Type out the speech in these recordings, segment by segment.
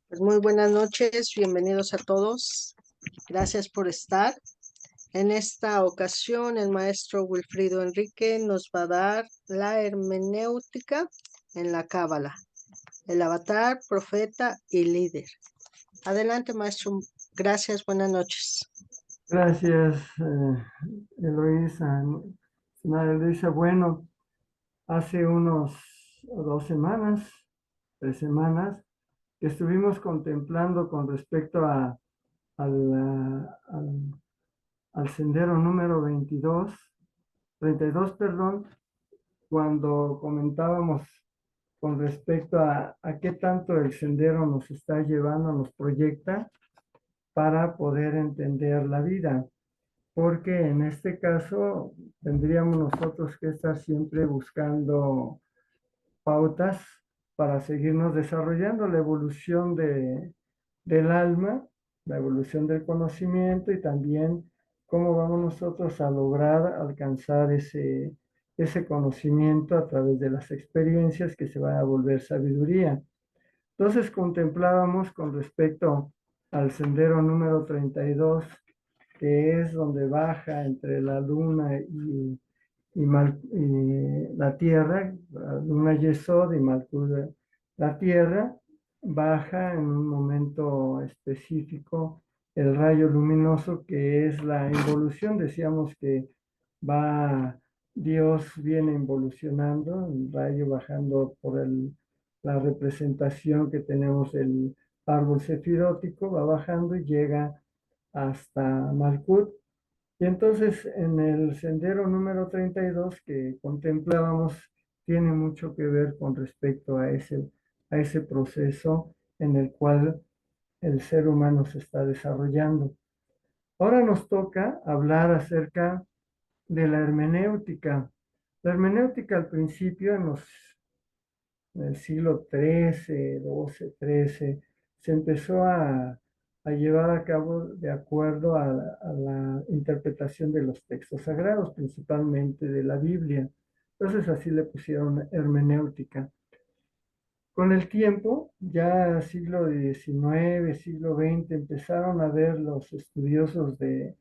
Pues muy buenas noches, bienvenidos a todos. Gracias por estar. En esta ocasión, el maestro Wilfrido Enrique nos va a dar la hermenéutica en la Cábala, el avatar, profeta y líder. Adelante, maestro. Gracias, buenas noches. Gracias, Eloísa. Señora Eloísa, bueno, hace unos 2 semanas, 3 semanas, que estuvimos contemplando con respecto al sendero número 32, perdón, cuando comentábamos con respecto a qué tanto el sendero nos está llevando, nos proyecta para poder entender la vida. Porque en este caso tendríamos nosotros que estar siempre buscando pautas para seguirnos desarrollando la evolución del alma, la evolución del conocimiento y también cómo vamos nosotros a lograr alcanzar ese conocimiento a través de las experiencias que se van a volver sabiduría. Entonces contemplábamos con respecto al sendero número 32, que es donde baja entre la luna y la tierra, la luna Yesod y Malkut, la tierra, baja en un momento específico el rayo luminoso que es la involución. Decíamos que Dios viene involucionando, el rayo bajando por la representación que tenemos del árbol sefirótico, va bajando y llega hasta Malkut. Y entonces en el sendero número 32 que contemplábamos tiene mucho que ver con respecto a ese proceso en el cual el ser humano se está desarrollando. Ahora nos toca hablar acerca de la hermenéutica. La hermenéutica al principio, en el siglo XIII, XII, XIII, se empezó a llevar a cabo de acuerdo a la interpretación de los textos sagrados, principalmente de la Biblia. Entonces así le pusieron hermenéutica. Con el tiempo, ya siglo XIX, siglo XX, empezaron a ver los estudiosos de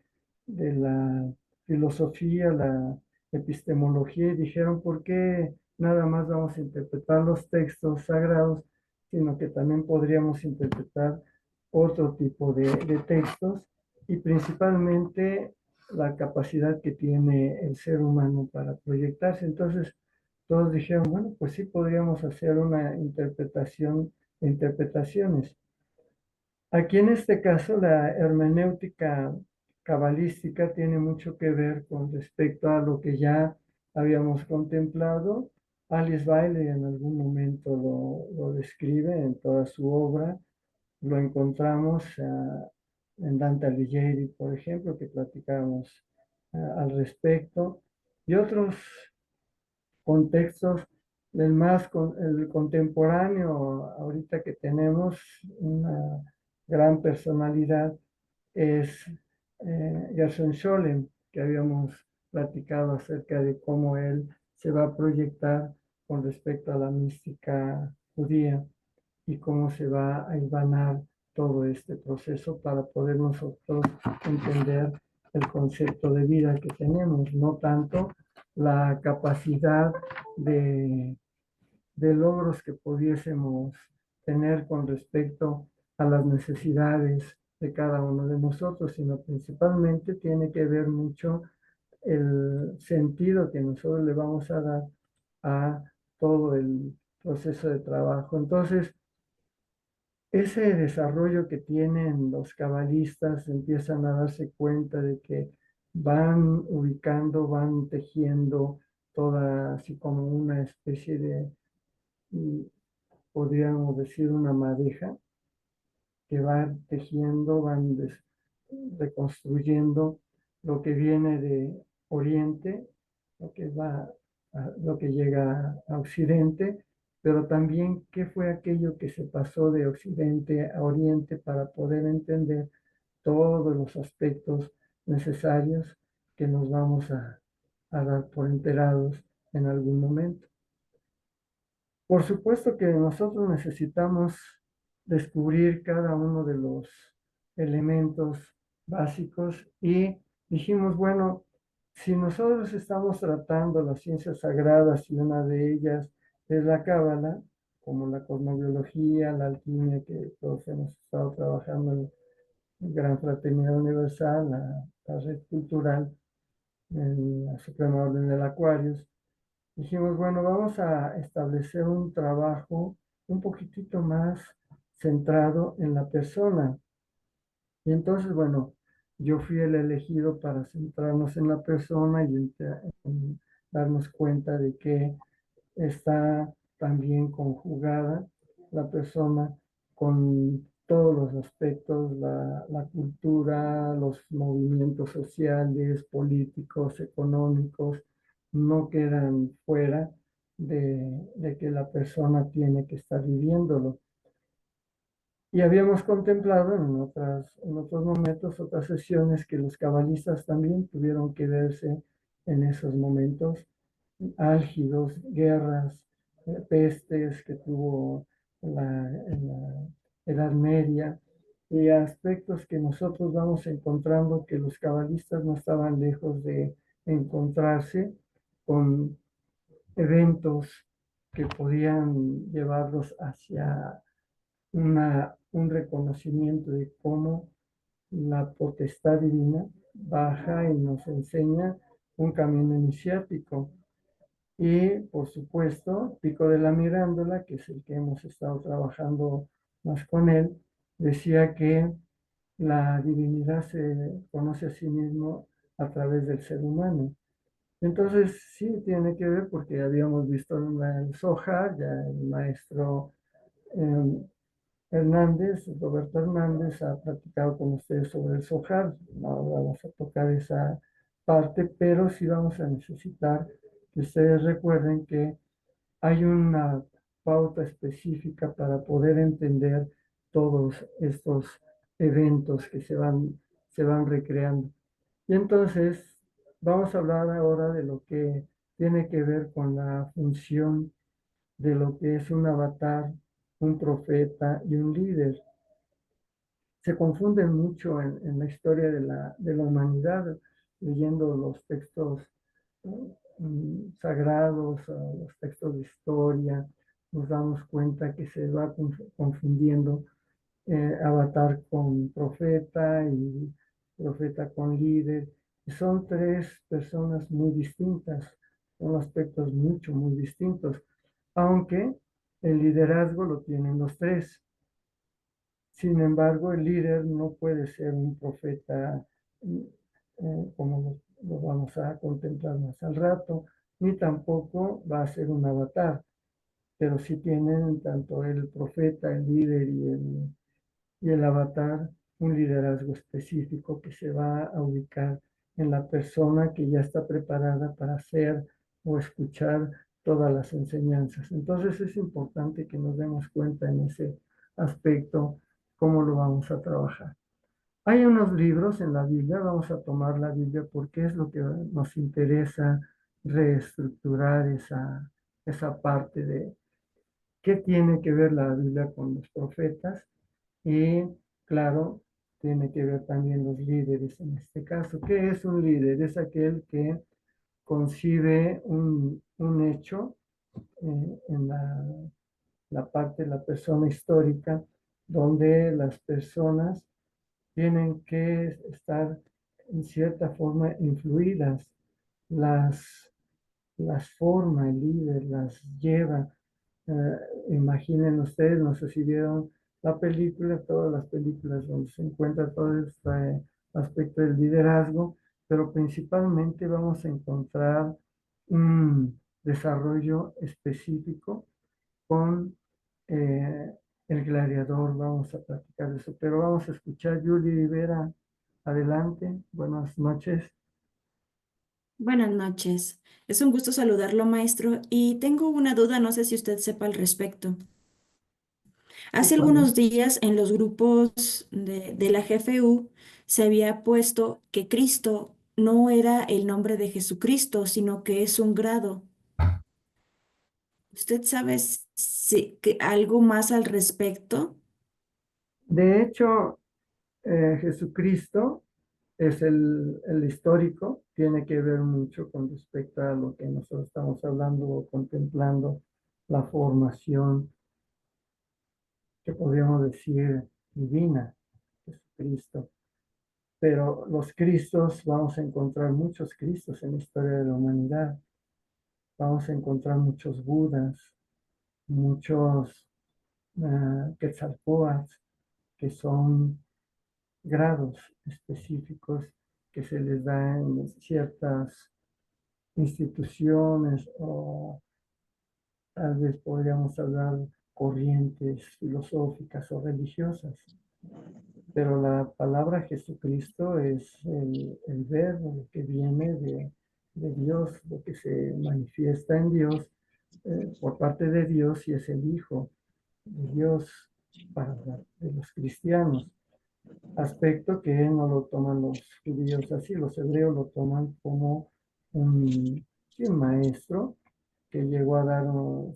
la filosofía, la epistemología, y dijeron, ¿por qué nada más vamos a interpretar los textos sagrados, sino que también podríamos interpretar otro tipo de textos y principalmente la capacidad que tiene el ser humano para proyectarse? Entonces, todos dijeron, bueno, pues sí podríamos hacer una interpretación de interpretaciones. Aquí en este caso la hermenéutica cabalística tiene mucho que ver con respecto a lo que ya habíamos contemplado. Alice Bailey en algún momento lo describe en toda su obra. Lo encontramos en Dante Alighieri, por ejemplo, que platicábamos al respecto, y otros contextos el contemporáneo. Ahorita que tenemos una gran personalidad es Gershon Scholem, que habíamos platicado acerca de cómo él se va a proyectar con respecto a la mística judía y cómo se va a hilvanar todo este proceso para poder nosotros entender el concepto de vida que tenemos, no tanto la capacidad de, de logros que pudiésemos tener con respecto a las necesidades de cada uno de nosotros, sino principalmente tiene que ver mucho el sentido que nosotros le vamos a dar a todo el proceso de trabajo. Entonces, ese desarrollo que tienen los cabalistas empiezan a darse cuenta de que van ubicando, van tejiendo toda así como una especie de, mm, podríamos decir, una madeja que van tejiendo, reconstruyendo lo que viene de Oriente, lo que llega a Occidente, pero también qué fue aquello que se pasó de Occidente a Oriente para poder entender todos los aspectos necesarios que nos vamos a dar por enterados en algún momento. Por supuesto que nosotros necesitamos descubrir cada uno de los elementos básicos y dijimos, bueno, si nosotros estamos tratando las ciencias sagradas y una de ellas es la cábala, como la cosmobiología, la alquimia, que todos hemos estado trabajando en Gran Fraternidad Universal, la red cultural, en la Suprema Orden del Aquarius, dijimos, bueno, vamos a establecer un trabajo un poquitito más centrado en la persona. Y entonces, bueno, yo fui el elegido para centrarnos en la persona y en darnos cuenta de que está también conjugada la persona con todos los aspectos, la cultura, los movimientos sociales, políticos, económicos, no quedan fuera de que la persona tiene que estar viviéndolo. Y habíamos contemplado en otros momentos, otras sesiones, que los cabalistas también tuvieron que verse en esos momentos álgidos, guerras, pestes que tuvo en la Edad Media, y aspectos que nosotros vamos encontrando que los cabalistas no estaban lejos de encontrarse con eventos que podían llevarlos hacia un reconocimiento de cómo la potestad divina baja y nos enseña un camino iniciático. Y por supuesto, Pico de la Mirándola, que es el que hemos estado trabajando más con él, decía que la divinidad se conoce a sí mismo a través del ser humano. Entonces, sí tiene que ver porque habíamos visto en el Zohar, ya el maestro eh, Roberto Hernández, ha platicado con ustedes sobre el Zohar. No vamos a tocar esa parte, pero sí vamos a necesitar que ustedes recuerden que hay una pauta específica para poder entender todos estos eventos que se van recreando. Y entonces vamos a hablar ahora de lo que tiene que ver con la función de lo que es un avatar, un profeta y un líder. Se confunden mucho en la historia de la humanidad, leyendo los textos sagrados, los textos de historia, nos damos cuenta que se va confundiendo avatar con profeta y profeta con líder. Y son tres personas muy distintas, son aspectos muy distintos, aunque el liderazgo lo tienen los tres. Sin embargo, el líder no puede ser un profeta como lo vamos a contemplar más al rato, ni tampoco va a ser un avatar, pero sí tienen tanto el profeta, el líder y el avatar un liderazgo específico que se va a ubicar en la persona que ya está preparada para hacer o escuchar todas las enseñanzas. Entonces es importante que nos demos cuenta en ese aspecto cómo lo vamos a trabajar. Hay unos libros en la Biblia, vamos a tomar la Biblia porque es lo que nos interesa reestructurar esa parte de qué tiene que ver la Biblia con los profetas y, claro, tiene que ver también los líderes en este caso. ¿Qué es un líder? Es aquel que concibe un hecho en la parte de la persona histórica, donde las personas tienen que estar en cierta forma influidas, las, las forma el líder, las lleva. Imaginen ustedes, no sé si vieron la película, todas las películas donde se encuentra todo este aspecto del liderazgo, pero principalmente vamos a encontrar un desarrollo específico con el gladiador. Vamos a platicar de eso, pero vamos a escuchar Julie Rivera. Adelante, buenas noches. Buenas noches. Es un gusto saludarlo, maestro, y tengo una duda, no sé si usted sepa al respecto. Sí, Hace algunos días en los grupos de la GFU se había puesto que Cristo no era el nombre de Jesucristo, sino que es un grado. ¿Usted sabe algo más al respecto? De hecho, Jesucristo es el histórico, tiene que ver mucho con respecto a lo que nosotros estamos hablando o contemplando, la formación que podríamos decir divina, Jesucristo. Pero los Cristos, vamos a encontrar muchos Cristos en la historia de la humanidad. Vamos a encontrar muchos Budas, muchos Quetzalcóatl, que son grados específicos que se les da en ciertas instituciones o tal vez podríamos hablar corrientes filosóficas o religiosas. Pero la palabra Jesucristo es el verbo que viene de Dios, lo que se manifiesta en Dios por parte de Dios y es el Hijo de Dios para de los cristianos. Aspecto que no lo toman los judíos así, los hebreos lo toman como un, sí, un maestro que llegó a dar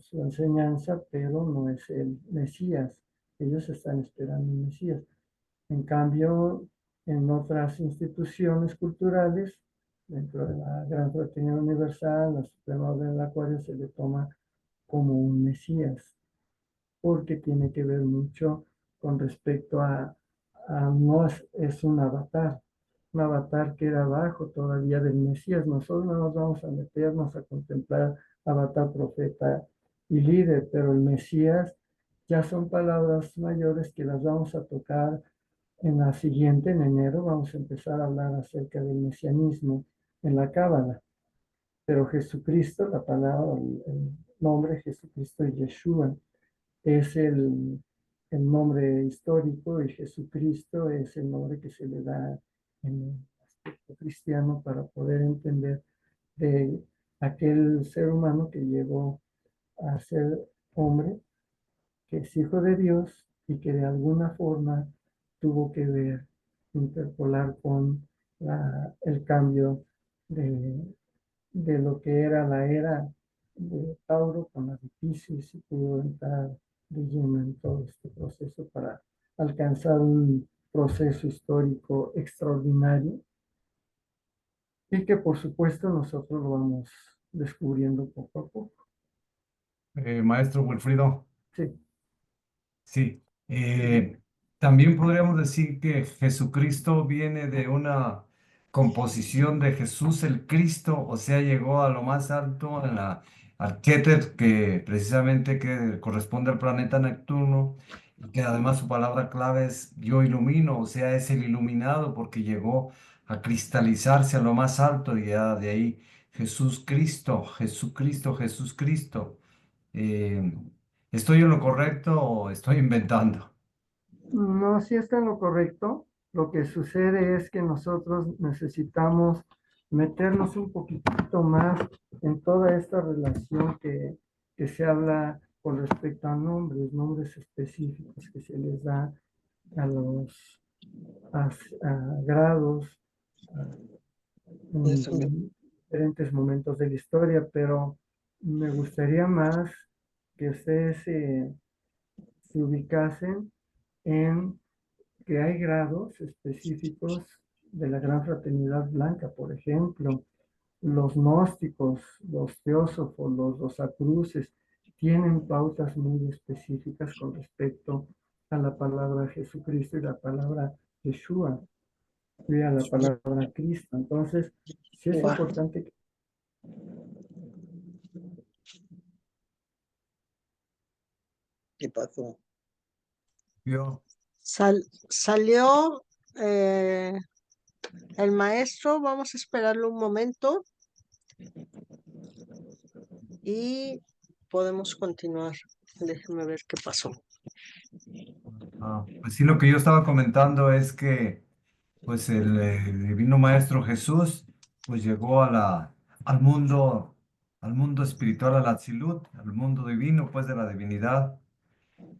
su enseñanza, pero no es el Mesías. Ellos están esperando un Mesías. En cambio, en otras instituciones culturales, dentro de la Gran Fraternidad Universal, la Suprema Orden del Acuario, se le toma como un Mesías, porque tiene que ver mucho con respecto no es un avatar que era abajo todavía del Mesías. Nosotros no nos vamos a meternos a contemplar avatar, profeta y líder, pero el Mesías ya son palabras mayores que las vamos a tocar en la siguiente, en enero, vamos a empezar a hablar acerca del mesianismo en la Cábala. Pero Jesucristo, la palabra, el nombre Jesucristo es Yeshua, es el nombre histórico y Jesucristo es el nombre que se le da en el aspecto cristiano para poder entender de aquel ser humano que llegó a ser hombre, que es hijo de Dios y que de alguna forma tuvo que ver, interpolar con el cambio de, de lo que era la era de Tauro con la de Piscis y pudo entrar de lleno en todo este proceso para alcanzar un proceso histórico extraordinario y que por supuesto nosotros lo vamos descubriendo poco a poco. Maestro Wilfrido, Sí, sí. También podríamos decir que Jesucristo viene de una composición de Jesús el Cristo, o sea, llegó a lo más alto en la al Keter, que precisamente que corresponde al planeta Neptuno, y que además su palabra clave es yo ilumino, o sea, es el iluminado porque llegó a cristalizarse a lo más alto y ya de ahí Jesús Cristo, Jesucristo, Jesús Cristo. Eh, ¿Estoy en lo correcto o estoy inventando? no, sí está en lo correcto. Lo que sucede es que nosotros necesitamos meternos un poquitito más en toda esta relación que se habla con respecto a nombres específicos que se les da a los a grados Eso mismo. en diferentes momentos de la historia, pero me gustaría más que ustedes se ubicasen en que hay grados específicos de la Gran Fraternidad Blanca, por ejemplo, los gnósticos, los teósofos, los rosacruces, tienen pautas muy específicas con respecto a la palabra Jesucristo y la palabra Yeshua, y a la palabra Cristo. Entonces, sí es Guau, importante que ¿qué pasó? Yo, Salió eh, el maestro, vamos a esperarlo un momento y podemos continuar. Déjeme ver qué pasó. pues sí, lo que yo estaba comentando es que pues el divino maestro Jesús pues llegó al mundo espiritual, al Atzilut, al mundo divino, pues de la divinidad.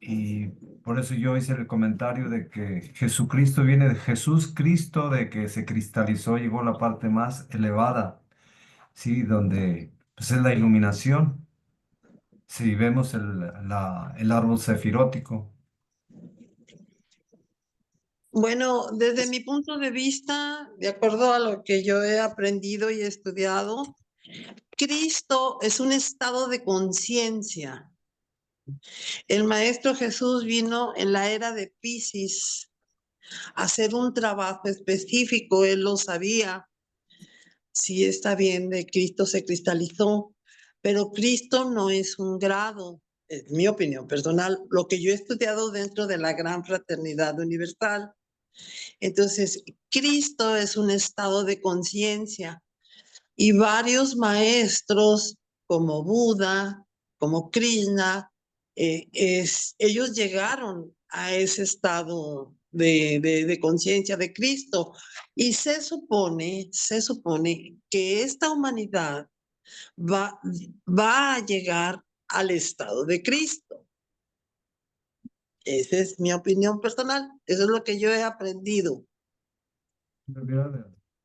Y por eso yo hice el comentario de que Jesucristo viene de Jesús Cristo, de que se cristalizó, llegó a la parte más elevada, sí, donde pues es la iluminación. Si vemos el árbol sefirótico. Bueno, desde mi punto de vista, de acuerdo a lo que yo he aprendido y estudiado, Cristo es un estado de conciencia. El Maestro Jesús vino en la era de Piscis a hacer un trabajo específico, él lo sabía. Sí, está bien, de Cristo se cristalizó, pero Cristo no es un grado, es mi opinión personal, lo que yo he estudiado dentro de la gran fraternidad universal. Entonces, Cristo es un estado de conciencia y varios maestros como Buda, como Krishna, ellos llegaron a ese estado de conciencia de Cristo y se supone que esta humanidad va a llegar al estado de Cristo. Esa es mi opinión personal, eso es lo que yo he aprendido.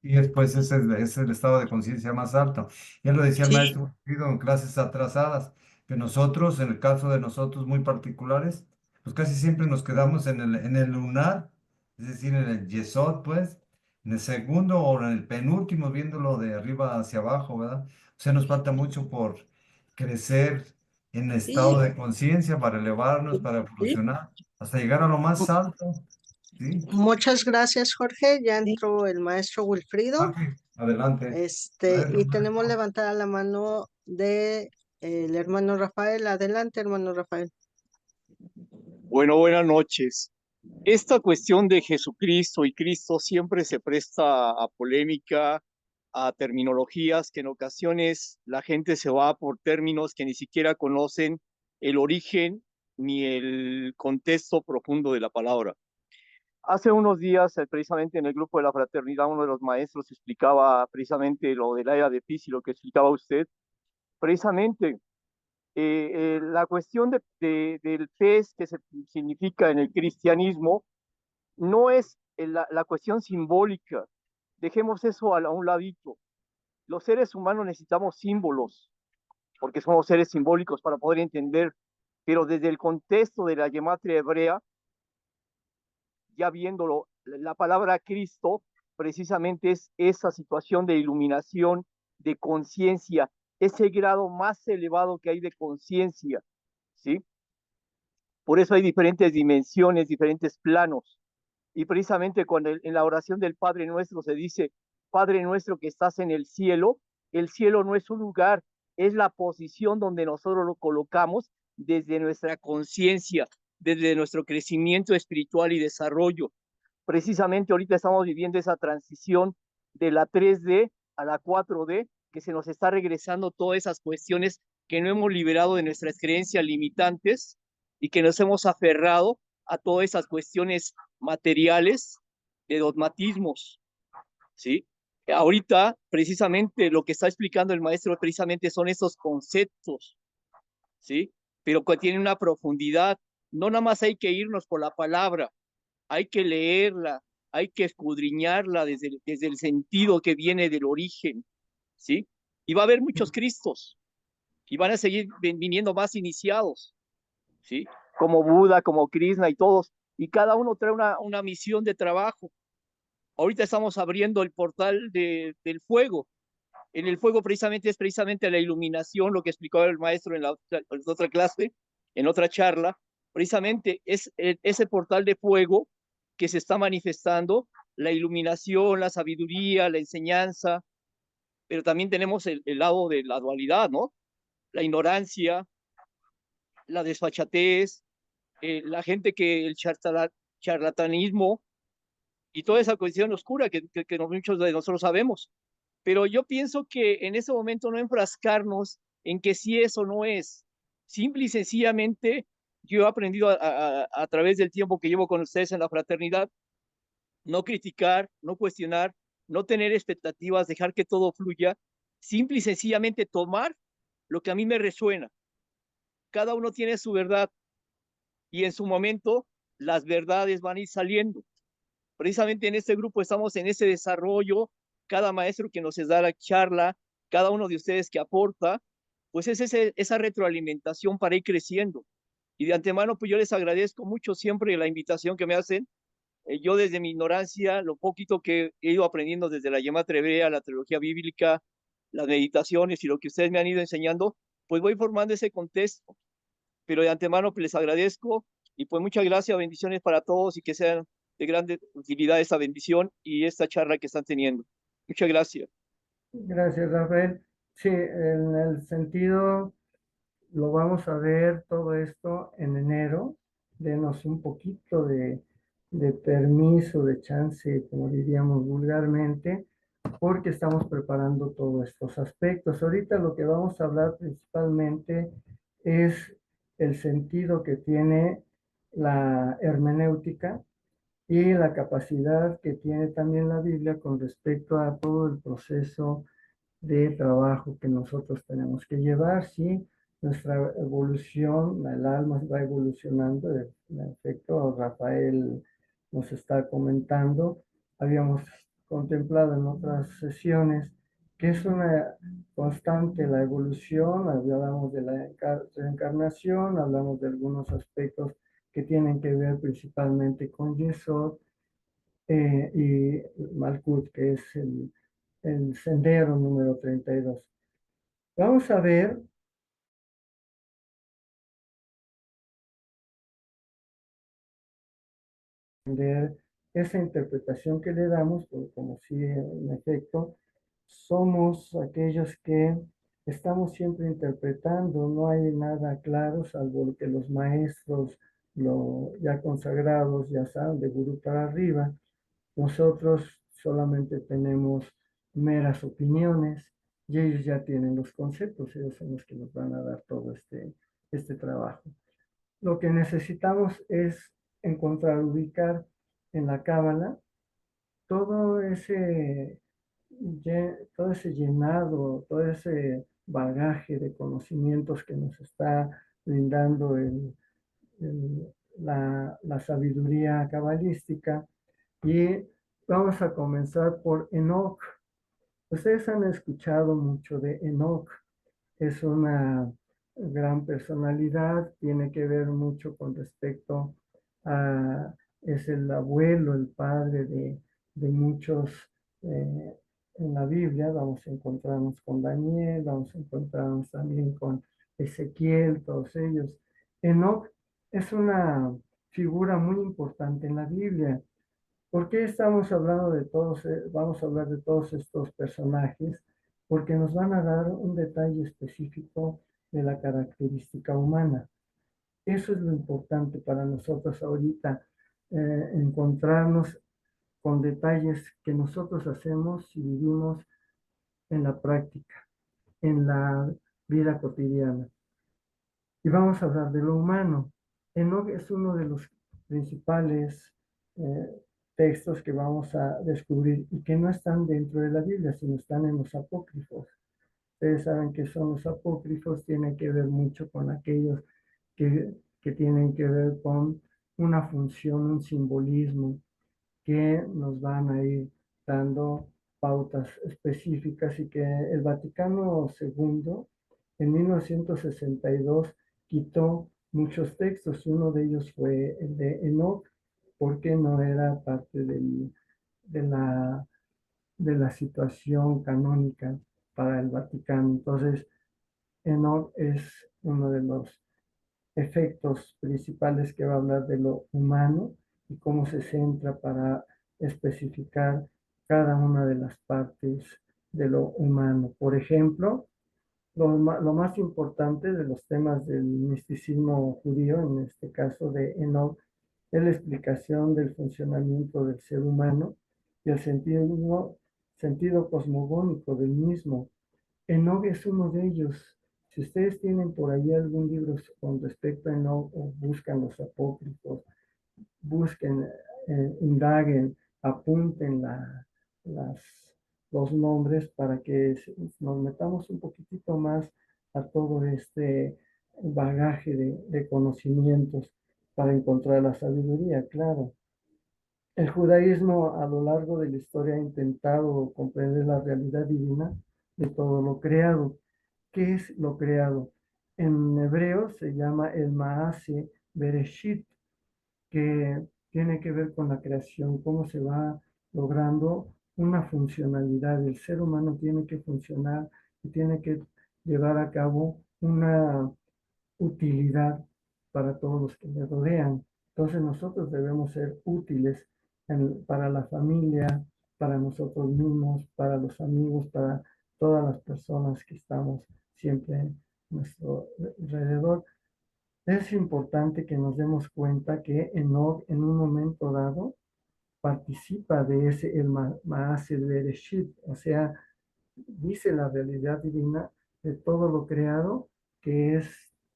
Y después es el estado de conciencia más alto. Ya lo decía el Sí, maestro Guido en clases atrasadas, que nosotros, en el caso de nosotros muy particulares, pues casi siempre nos quedamos en el lunar, es decir, en el yesod, pues, en el segundo o en el penúltimo, viéndolo de arriba hacia abajo, ¿verdad? O sea, nos falta mucho por crecer en estado sí, de conciencia para elevarnos, para sí, evolucionar, hasta llegar a lo más alto, ¿sí? Muchas gracias, Jorge. Ya sí. entró el maestro Wilfrido. Ok, adelante. Y Maestro, tenemos maestro. levantada la mano de el hermano Rafael. Adelante, hermano Rafael. Bueno, buenas noches. Esta cuestión de Jesucristo y Cristo siempre se presta a polémica, a terminologías que en ocasiones la gente se va por términos que ni siquiera conocen el origen ni el contexto profundo de la palabra. Hace unos días, precisamente en el grupo de la fraternidad, uno de los maestros explicaba precisamente lo de la era de Piscis, lo que explicaba usted, precisamente la cuestión del pez que se significa en el cristianismo no es la cuestión simbólica. Dejemos eso a un ladito. Los seres humanos necesitamos símbolos, porque somos seres simbólicos para poder entender, pero desde el contexto de la gematria hebrea, ya viéndolo, la palabra Cristo precisamente es esa situación de iluminación, de conciencia, ese grado más elevado que hay de conciencia, ¿sí? Por eso hay diferentes dimensiones, diferentes planos. Y precisamente cuando en la oración del Padre Nuestro se dice, Padre nuestro que estás en el cielo no es un lugar, es la posición donde nosotros lo colocamos desde nuestra conciencia, desde nuestro crecimiento espiritual y desarrollo. Precisamente ahorita estamos viviendo esa transición de la 3D a la 4D, que se nos está regresando todas esas cuestiones que no hemos liberado de nuestras creencias limitantes y que nos hemos aferrado a todas esas cuestiones materiales de dogmatismos, ¿sí? Ahorita, precisamente, lo que está explicando el maestro precisamente son esos conceptos, ¿sí? Pero que tienen una profundidad. No nada más hay que irnos por la palabra, hay que leerla, hay que escudriñarla desde el sentido que viene del origen, ¿sí? Y va a haber muchos Cristos, y van a seguir viniendo más iniciados, ¿sí? Como Buda, como Krishna y todos, y cada uno trae una misión de trabajo. Ahorita estamos abriendo el portal del fuego. En el fuego precisamente es precisamente la iluminación, lo que explicó el maestro en la otra clase, en otra charla, precisamente es ese portal de fuego que se está manifestando, la iluminación, la sabiduría, la enseñanza, pero también tenemos el lado de la dualidad, ¿no? La ignorancia, la desfachatez, la gente que el charlatanismo y toda esa cuestión oscura que muchos de nosotros sabemos. Pero yo pienso que en ese momento no enfrascarnos en que si es o no es. Simple y sencillamente, yo he aprendido a través del tiempo que llevo con ustedes en la fraternidad, no criticar, no cuestionar, no tener expectativas, dejar que todo fluya, simple y sencillamente tomar lo que a mí me resuena. Cada uno tiene su verdad y en su momento las verdades van a ir saliendo. Precisamente en este grupo estamos en ese desarrollo, cada maestro que nos da la charla, cada uno de ustedes que aporta, pues es esa retroalimentación para ir creciendo. Y de antemano, pues yo les agradezco mucho siempre la invitación que me hacen Yo desde mi ignorancia, lo poquito que he ido aprendiendo desde la Gematria Hebrea, la teología bíblica, las meditaciones y lo que ustedes me han ido enseñando, pues voy formando ese contexto. Pero de antemano pues les agradezco y pues muchas gracias, bendiciones para todos y que sean de grande utilidad esta bendición y esta charla que están teniendo. Muchas gracias. Gracias, Rafael. Sí, en el sentido, lo vamos a ver todo esto en enero. Denos un poquito de permiso, de chance, como diríamos vulgarmente, porque estamos preparando todos estos aspectos. Ahorita lo que vamos a hablar principalmente es el sentido que tiene la hermenéutica y la capacidad que tiene también la Biblia con respecto a todo el proceso de trabajo que nosotros tenemos que llevar. Sí, nuestra evolución, el alma va evolucionando. En efecto, Rafael nos está comentando, habíamos contemplado en otras sesiones que es una constante la evolución. Hablamos de la reencarnación, hablamos de algunos aspectos que tienen que ver principalmente con Yesod y Malkut, que es el sendero número 32. Vamos a ver esa interpretación que le damos, porque como si en efecto somos aquellos que estamos siempre interpretando, no hay nada claro salvo lo que los maestros ya consagrados ya saben, de gurú para arriba. Nosotros solamente tenemos meras opiniones y ellos ya tienen los conceptos, ellos son los que nos van a dar todo este trabajo. Lo que necesitamos es encontrar, ubicar en la Cábala todo todo ese llenado, todo ese bagaje de conocimientos que nos está brindando la sabiduría cabalística. Y vamos a comenzar por Enoch. Ustedes han escuchado mucho de Enoch. Es una gran personalidad, tiene que ver mucho con respecto a, es el abuelo, el padre de muchos en la Biblia. Vamos a encontrarnos con Daniel, vamos a encontrarnos también con Ezequiel, todos ellos. Enoch es una figura muy importante en la Biblia. ¿Por qué estamos hablando de todos, vamos a hablar de todos estos personajes? Porque nos van a dar un detalle específico de la característica humana. Eso es lo importante para nosotros ahorita, encontrarnos con detalles que nosotros hacemos y vivimos en la práctica, en la vida cotidiana. Y vamos a hablar de lo humano. Enoch es uno de los principales textos que vamos a descubrir y que no están dentro de la Biblia, sino están en los apócrifos. Ustedes saben que son los apócrifos, tienen que ver mucho con aquellos que tienen que ver con una función, un simbolismo, que nos van a ir dando pautas específicas y que el Vaticano II en 1962 quitó muchos textos. Uno de ellos fue el de Enoch, porque no era parte de la situación canónica para el Vaticano. Entonces, Enoch es uno de los efectos principales que va a hablar de lo humano y cómo se centra para especificar cada una de las partes de lo humano. Por ejemplo, lo más importante de los temas del misticismo judío, en este caso de Enoch, es la explicación del funcionamiento del ser humano y el sentido cosmogónico del mismo. Enoch es uno de ellos. Si ustedes tienen por ahí algún libro con respecto a Enoch, o buscan los apócrifos, busquen, indaguen, apunten los nombres para que nos metamos un poquitito más a todo este bagaje de conocimientos para encontrar la sabiduría, claro. El judaísmo a lo largo de la historia ha intentado comprender la realidad divina de todo lo creado. ¿Qué es lo creado? En hebreo se llama el Maase Bereshit, que tiene que ver con la creación, cómo se va logrando una funcionalidad. El ser humano tiene que funcionar y tiene que llevar a cabo una utilidad para todos los que le rodean. Entonces nosotros debemos ser útiles para la familia, para nosotros mismos, para los amigos, para todas las personas que estamos siempre a nuestro alrededor. Es importante que nos demos cuenta que Enoc en un momento dado participa de ese el Maaser Bereshit, o sea, dice la realidad divina de todo lo creado, que es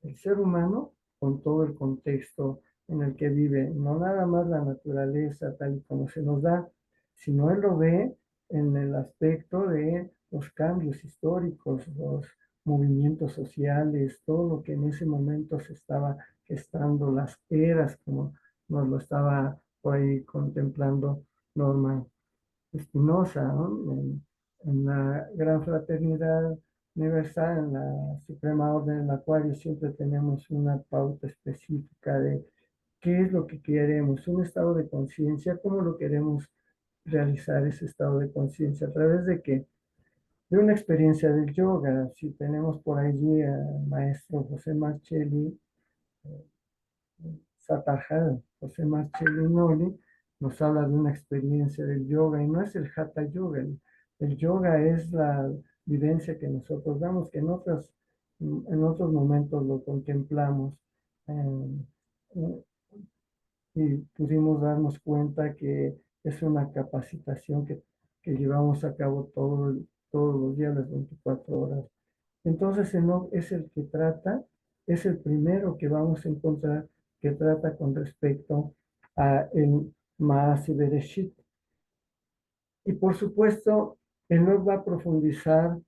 el ser humano con todo el contexto en el que vive, no nada más la naturaleza tal y como se nos da, sino él lo ve en el aspecto de los cambios históricos, los movimientos sociales, todo lo que en ese momento se estaba gestando, las eras, como nos lo estaba por ahí contemplando Norma Espinosa, ¿no? En la gran fraternidad universal, en la Suprema Orden en la cual siempre tenemos una pauta específica de qué es lo que queremos, un estado de conciencia, cómo lo queremos realizar ese estado de conciencia, a través de qué, de una experiencia del yoga. Si tenemos por allí al maestro José Marcelli, Satarjal, José Marcelli Noli, nos habla de una experiencia del yoga y no es el Hatha Yoga. El yoga es la vivencia que nosotros damos, que en otros momentos lo contemplamos y pudimos darnos cuenta que es una capacitación que llevamos a cabo todos los días, las 24 horas. Entonces, Enoch es el que trata, es el primero que vamos a encontrar que trata con respecto a el Maaseh Bereshit. Y por supuesto, Enoch va a profundizar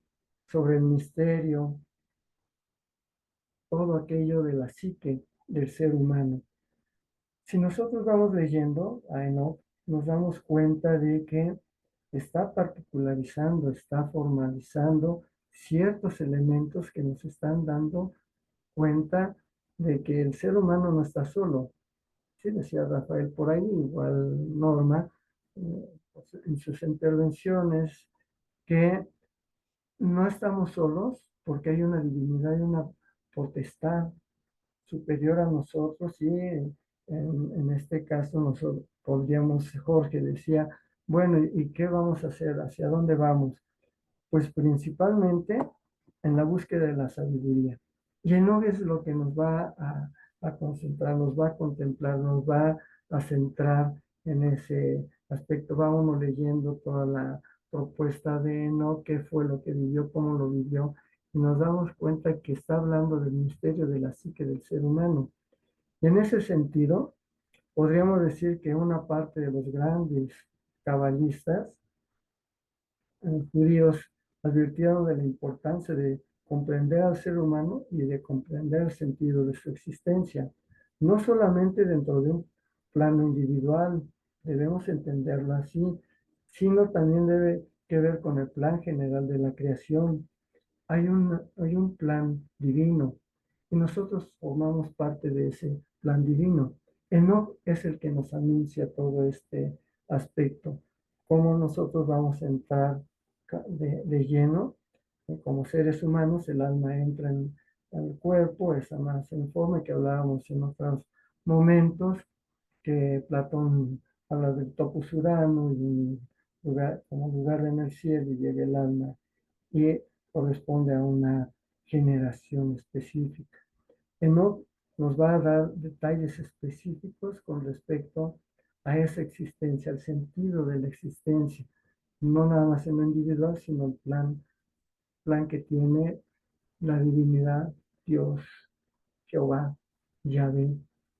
sobre el misterio, todo aquello de la psique del ser humano. Si nosotros vamos leyendo a Enoch, nos damos cuenta de que está particularizando, está formalizando ciertos elementos que nos están dando cuenta de que el ser humano no está solo. Sí, decía Rafael por ahí, igual Norma, en sus intervenciones, que no estamos solos porque hay una divinidad y una potestad superior a nosotros y en este caso nosotros podríamos, Jorge decía, bueno, ¿y qué vamos a hacer? ¿Hacia dónde vamos? Pues principalmente en la búsqueda de la sabiduría. Y Enoch es lo que nos va a concentrar, nos va a contemplar, nos va a centrar en ese aspecto. Va uno leyendo toda la propuesta de Enoch, qué fue lo que vivió, cómo lo vivió, y nos damos cuenta que está hablando del misterio de la psique del ser humano. Y en ese sentido, podríamos decir que una parte de los grandes cabalistas judíos advirtieron de la importancia de comprender al ser humano y de comprender el sentido de su existencia, no solamente dentro de un plano individual, debemos entenderlo así, sino también debe que ver con el plan general de la creación. Hay un plan divino y nosotros formamos parte de ese plan divino. Enoch es el que nos anuncia todo este aspecto, cómo nosotros vamos a entrar de lleno, como seres humanos, el alma entra en el cuerpo, esa masa informe que hablábamos en otros momentos, que Platón habla del topos urano y como lugar en el cielo y llega el alma y corresponde a una generación específica. Enoch nos va a dar detalles específicos con respecto a esa existencia, al sentido de la existencia, no nada más en lo individual, sino el plan que tiene la divinidad, Dios, Jehová, Yahvé,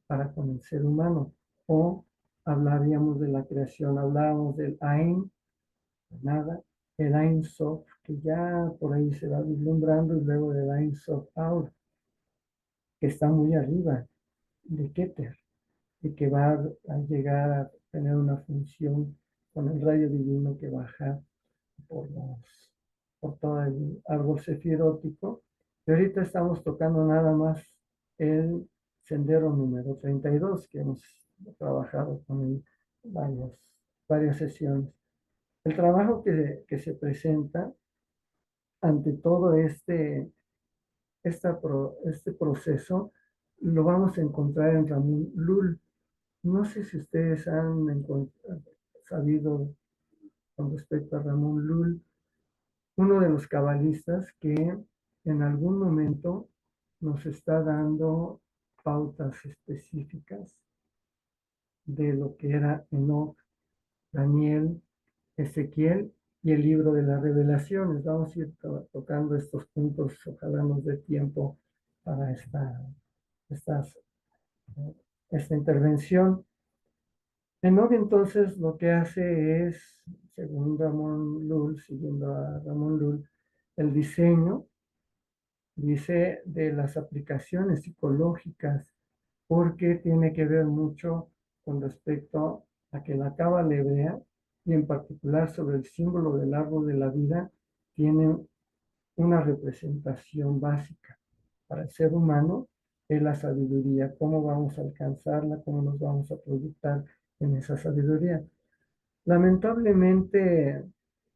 para con el ser humano. O hablaríamos de la creación, hablábamos del Ain, nada, el Ain Sof, que ya por ahí se va vislumbrando, y luego del Ain Sof Aur, que está muy arriba de Keter, y que va a llegar a tener una función con el rayo divino que baja por todo el árbol sefirótico. Y ahorita estamos tocando nada más el sendero número 32, que nos trabajado con él varias sesiones. El trabajo que se presenta ante todo este proceso lo vamos a encontrar en Ramón Lull. No sé si ustedes han sabido con respecto a Ramón Lull, uno de los cabalistas que en algún momento nos está dando pautas específicas de lo que era Enoc, Daniel, Ezequiel y el libro de las revelaciones. Vamos a ir tocando estos puntos, ojalá nos dé tiempo para esta intervención. Enoc entonces lo que hace es, según Ramón Lull, siguiendo a Ramón Lull, el diseño, dice, de las aplicaciones psicológicas, porque tiene que ver mucho con respecto a que la cábala hebrea, y en particular sobre el símbolo del árbol de la vida, tiene una representación básica para el ser humano, es la sabiduría, cómo vamos a alcanzarla, cómo nos vamos a proyectar en esa sabiduría. Lamentablemente,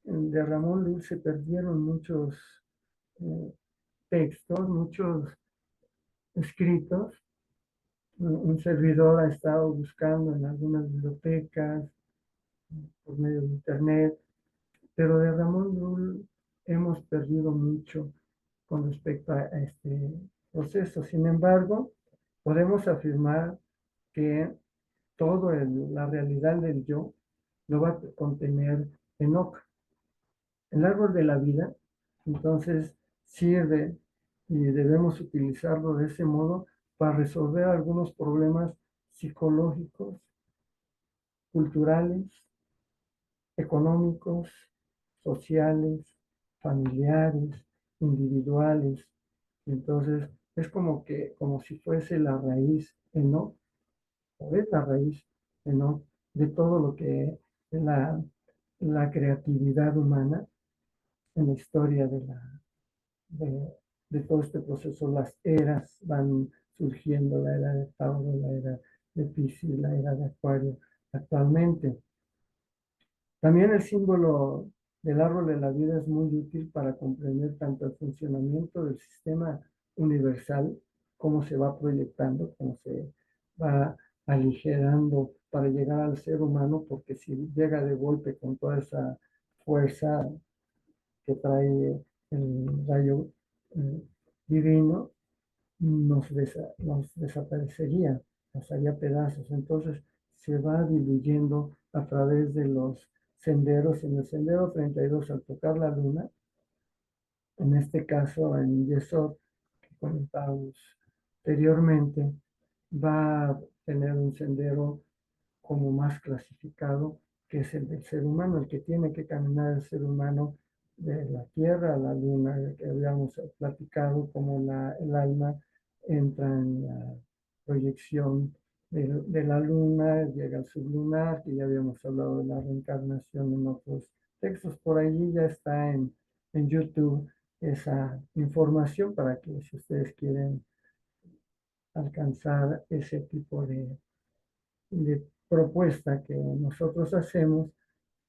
de Ramón Lull se perdieron muchos textos, muchos escritos. Un servidor ha estado buscando en algunas bibliotecas, por medio de internet, pero de Ramón Lull hemos perdido mucho con respecto a este proceso. Sin embargo, podemos afirmar que toda la realidad del yo lo va a contener Enoc. El árbol de la vida, entonces, sirve y debemos utilizarlo de ese modo para resolver algunos problemas psicológicos, culturales, económicos, sociales, familiares, individuales. Entonces, es como si fuese la raíz, ¿no? O es la raíz, ¿no? De todo lo que es la creatividad humana en la historia de todo este proceso. Las eras van surgiendo, la era de Tauro, la era de Piscis, la era de Acuario actualmente. También el símbolo del árbol de la vida es muy útil para comprender tanto el funcionamiento del sistema universal, cómo se va proyectando, cómo se va aligerando para llegar al ser humano, porque si llega de golpe con toda esa fuerza que trae el rayo divino, nos desaparecería, nos haría pedazos. Entonces se va diluyendo a través de los senderos. En el sendero 32, al tocar la luna, en este caso en Yesod, que comentábamos anteriormente, va a tener un sendero como más clasificado, que es el del ser humano, el que tiene que caminar el ser humano de la tierra a la luna, que habíamos platicado como el alma entra en la proyección de la luna, llega al sublunar, que ya habíamos hablado de la reencarnación en otros textos. Por allí ya está en YouTube esa información para que si ustedes quieren alcanzar ese tipo de propuesta que nosotros hacemos,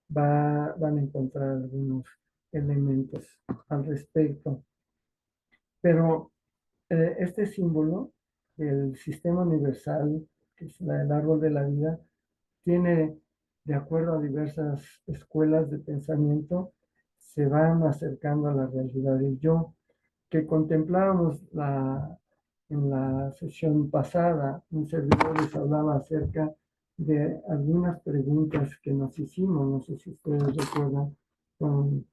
van a encontrar algunos elementos al respecto. Pero este símbolo, el sistema universal, que es el árbol de la vida, tiene, de acuerdo a diversas escuelas de pensamiento, se van acercando a la realidad del yo, que contemplábamos en la sesión pasada. Un servidor les hablaba acerca de algunas preguntas que nos hicimos, no sé si ustedes recuerdan, con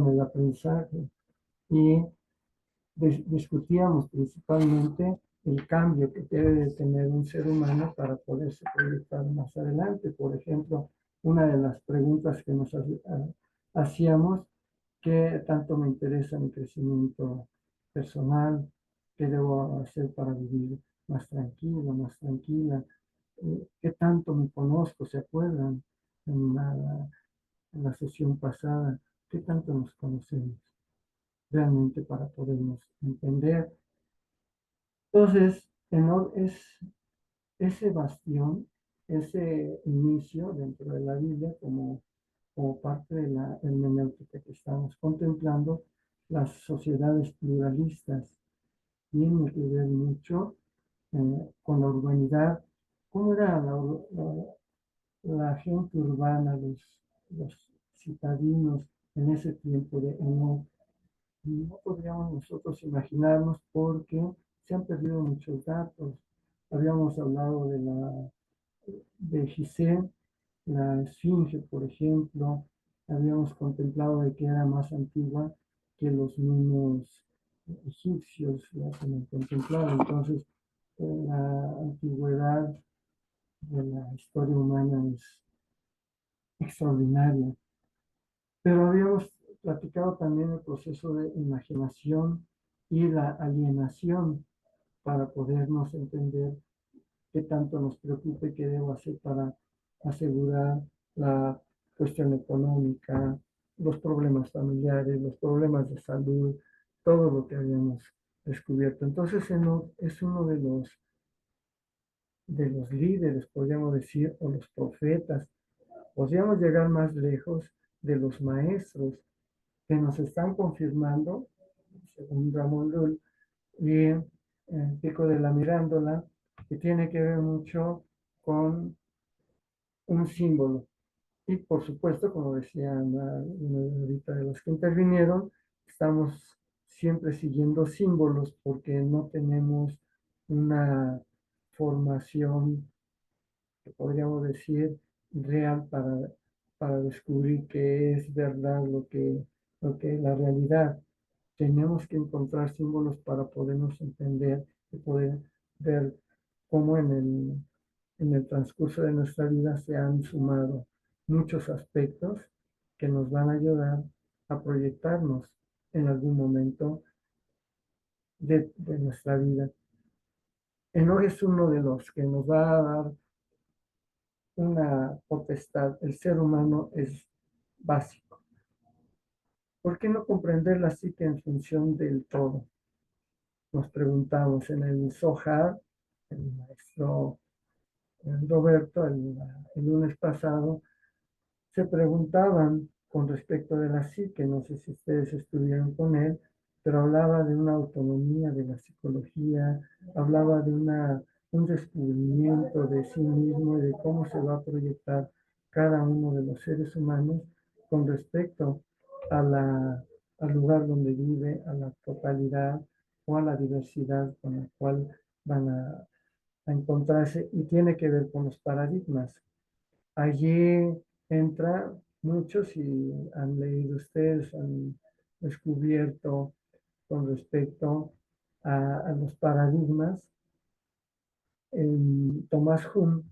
el aprendizaje, y discutíamos principalmente el cambio que debe de tener un ser humano para poderse proyectar más adelante. Por ejemplo, una de las preguntas que nos hacíamos, ¿qué tanto me interesa mi crecimiento personal? ¿Qué debo hacer para vivir más tranquilo, más tranquila? ¿Qué tanto me conozco? ¿Se acuerdan? En la sesión pasada, ¿qué tanto nos conocemos realmente para podernos entender? Entonces, Enoc es ese bastión ese inicio dentro de la Biblia como parte de la hermenéutica que estamos contemplando, las sociedades pluralistas tienen que ver mucho con la urbanidad. ¿Cómo era la gente urbana, los citadinos en ese tiempo de Enoch? No podríamos nosotros imaginarnos porque se han perdido muchos datos. Habíamos hablado de Gizeh, la esfinge, por ejemplo. Habíamos contemplado de que era más antigua que los mismos egipcios la hemos contemplado. Entonces, la antigüedad de la historia humana es extraordinaria. Pero habíamos platicado también el proceso de imaginación y la alienación para podernos entender qué tanto nos preocupe, qué debo hacer para asegurar la cuestión económica, los problemas familiares, los problemas de salud, todo lo que habíamos descubierto. Entonces, es uno de los líderes, podríamos decir, o los profetas. Podríamos llegar más lejos de los maestros que nos están confirmando, según Ramón Lull y Pico de la Mirándola, que tiene que ver mucho con un símbolo. Y por supuesto, como decía una ahorita de los que intervinieron, estamos siempre siguiendo símbolos porque no tenemos una formación que podríamos decir real para descubrir qué es verdad, lo que es la realidad. Tenemos que encontrar símbolos para podernos entender y poder ver cómo en el transcurso de nuestra vida se han sumado muchos aspectos que nos van a ayudar a proyectarnos en algún momento de nuestra vida. Enoch es uno de los que nos va a dar una potestad. El ser humano es básico. ¿Por qué no comprender la psique en función del todo? Nos preguntamos en el Zohar, el maestro Roberto, el lunes pasado, se preguntaban con respecto de la psique, no sé si ustedes estuvieron con él, pero hablaba de una autonomía de la psicología, hablaba de un descubrimiento de sí mismo y de cómo se va a proyectar cada uno de los seres humanos con respecto al lugar donde vive, a la totalidad o a la diversidad con la cual van a encontrarse, y tiene que ver con los paradigmas. Allí entra muchos, y han leído ustedes, han descubierto con respecto a los paradigmas. Thomas Hume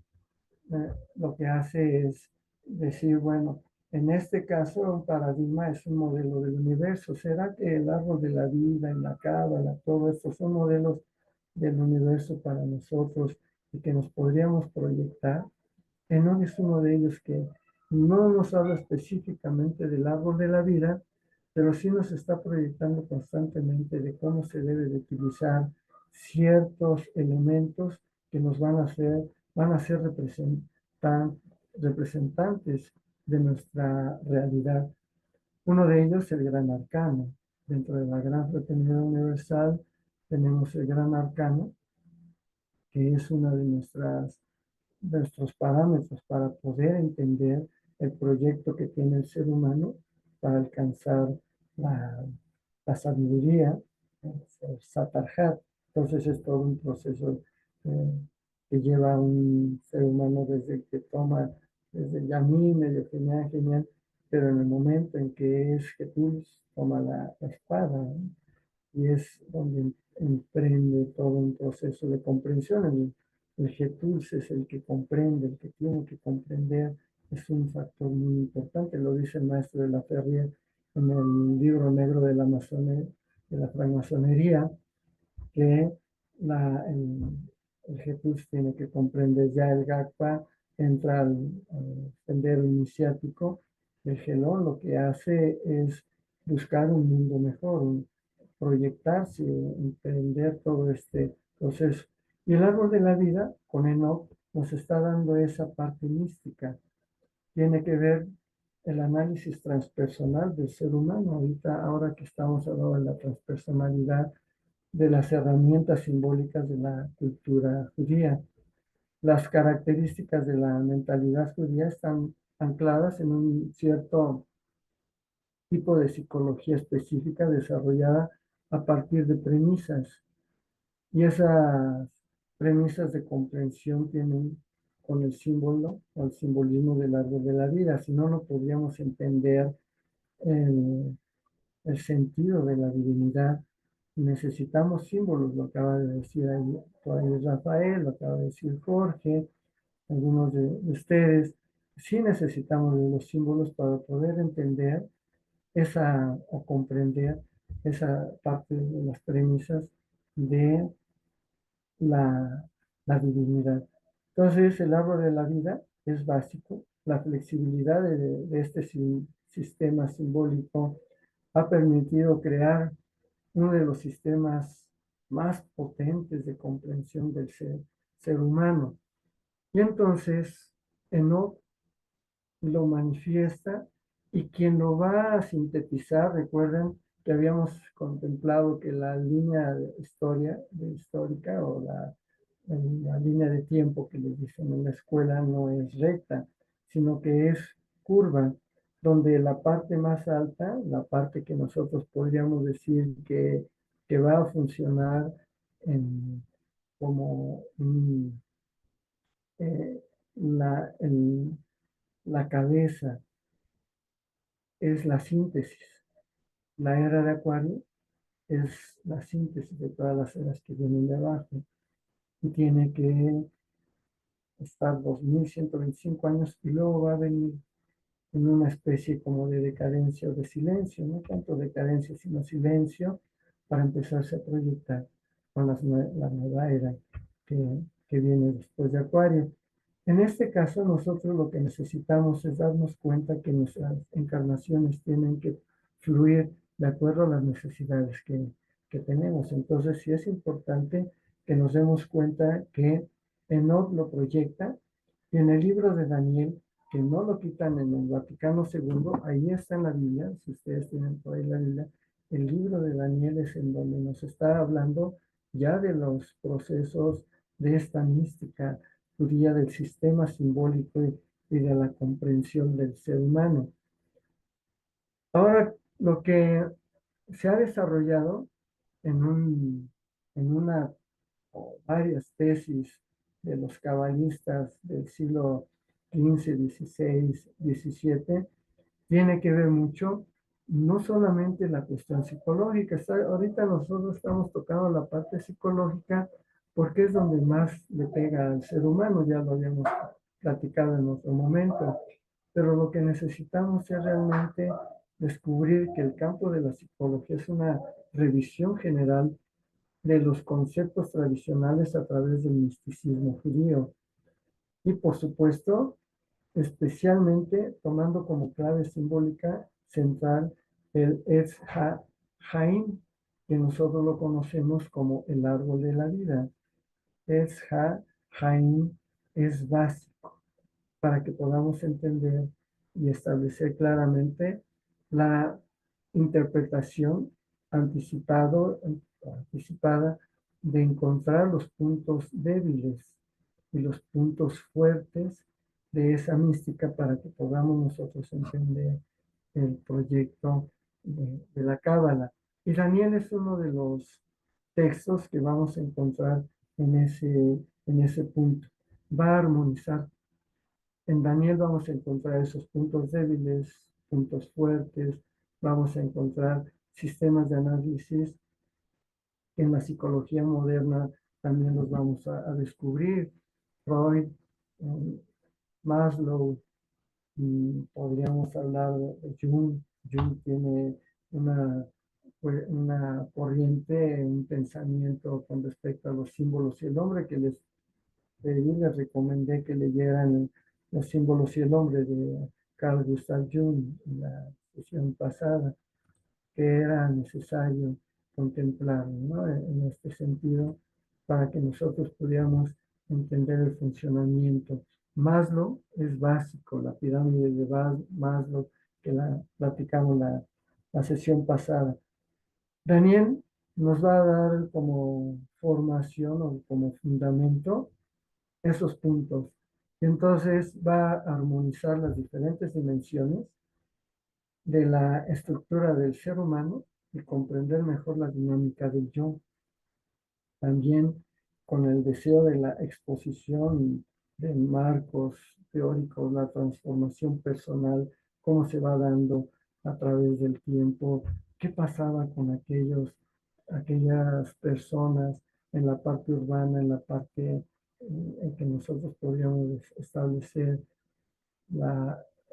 lo que hace es decir, bueno, en este caso un paradigma es un modelo del universo. ¿Será que el árbol de la vida y la cábala, todo esto son modelos del universo para nosotros y que nos podríamos proyectar? Enoch es uno de ellos que no nos habla específicamente del árbol de la vida, pero sí nos está proyectando constantemente de cómo se debe de utilizar ciertos elementos que nos van a ser representantes de nuestra realidad. Uno de ellos, el gran arcano. Dentro de la gran fraternidad universal tenemos el gran arcano, que es una de nuestros parámetros para poder entender el proyecto que tiene el ser humano para alcanzar la sabiduría, el Satarhat. Entonces es todo un proceso que lleva a un ser humano desde que toma, desde Yamín, medio genial, pero en el momento en que es Jesús, toma la espada, ¿no? Y es donde emprende todo un proceso de comprensión. El Jesús es el que comprende, el que tiene que comprender, es un factor muy importante, lo dice el maestro de la Ferrier en el libro negro de la francmasonería, que el Jesús tiene que comprender. Ya el Gagpa entra al sendero iniciático. El Gelón lo que hace es buscar un mundo mejor, proyectarse, emprender todo este proceso. Y el árbol de la vida, con Enoch, nos está dando esa parte mística. Tiene que ver el análisis transpersonal del ser humano. Ahora que estamos hablando de la transpersonalidad, de las herramientas simbólicas de la cultura judía. Las características de la mentalidad judía están ancladas en un cierto tipo de psicología específica desarrollada a partir de premisas. Y esas premisas de comprensión tienen con el símbolo o el simbolismo del árbol de la vida. Si no, no podríamos entender el sentido de la divinidad. Necesitamos símbolos, lo acaba de decir ahí, por ahí Rafael, lo acaba de decir Jorge, algunos de ustedes. Sí necesitamos de los símbolos para poder entender esa o comprender esa parte de las premisas de la divinidad. Entonces, el árbol de la vida es básico. La flexibilidad de este sistema simbólico ha permitido crear uno de los sistemas más potentes de comprensión del ser humano. Y entonces, Enoch lo manifiesta y quien lo va a sintetizar, recuerden que habíamos contemplado que la línea histórica o la línea de tiempo que les dicen en la escuela no es recta, sino que es curva, donde la parte más alta, la parte que nosotros podríamos decir que va a funcionar como eh, la, la cabeza, es la síntesis. La era de Acuario es la síntesis de todas las eras que vienen de abajo y tiene que estar 2125 años y luego va a venir en una especie como de decadencia o de silencio, no tanto decadencia sino silencio, para empezarse a proyectar con la nueva era que viene después de Acuario. En este caso, nosotros lo que necesitamos es darnos cuenta que nuestras encarnaciones tienen que fluir de acuerdo a las necesidades que tenemos. Entonces, sí es importante que nos demos cuenta que Enoch lo proyecta y en el libro de Daniel, que no lo quitan en el Vaticano II, ahí está en la Biblia, si ustedes tienen por ahí la Biblia, el libro de Daniel es en donde nos está hablando ya de los procesos de esta mística judía del sistema simbólico y de la comprensión del ser humano. Ahora, lo que se ha desarrollado en una o varias tesis de los cabalistas del siglo XV, XVI, XVII, tiene que ver mucho, no solamente la cuestión psicológica. Ahorita nosotros estamos tocando la parte psicológica porque es donde más le pega al ser humano, ya lo habíamos platicado en otro momento, pero lo que necesitamos es realmente descubrir que el campo de la psicología es una revisión general de los conceptos tradicionales a través del misticismo judío. Y por supuesto, especialmente tomando como clave simbólica central el Etz HaHaim, que nosotros lo conocemos como el árbol de la vida. Etz HaHaim es básico para que podamos entender y establecer claramente la interpretación anticipada de encontrar los puntos débiles y los puntos fuertes de esa mística para que podamos nosotros entender el proyecto de la Cábala. Y Daniel es uno de los textos que vamos a encontrar en ese punto. Va a armonizar. En Daniel vamos a encontrar esos puntos débiles, puntos fuertes, vamos a encontrar sistemas de análisis que en la psicología moderna también los vamos a descubrir. Freud, Maslow, podríamos hablar de Jung. Jung tiene una corriente, un pensamiento con respecto a los símbolos y el hombre que les recomendé que leyeran Los símbolos y el hombre de Carl Gustav Jung en la sesión pasada, que era necesario contemplar, ¿no? En este sentido, para que nosotros pudiéramos entender el funcionamiento. Maslow es básico, la pirámide de Maslow, que la platicamos la sesión pasada. Daniel nos va a dar como formación o como fundamento esos puntos. Entonces va a armonizar las diferentes dimensiones de la estructura del ser humano y comprender mejor la dinámica del yo. También con el deseo de la exposición de marcos teóricos, la transformación personal, cómo se va dando a través del tiempo, qué pasaba con aquellas personas en la parte urbana, en la parte en que nosotros podríamos establecer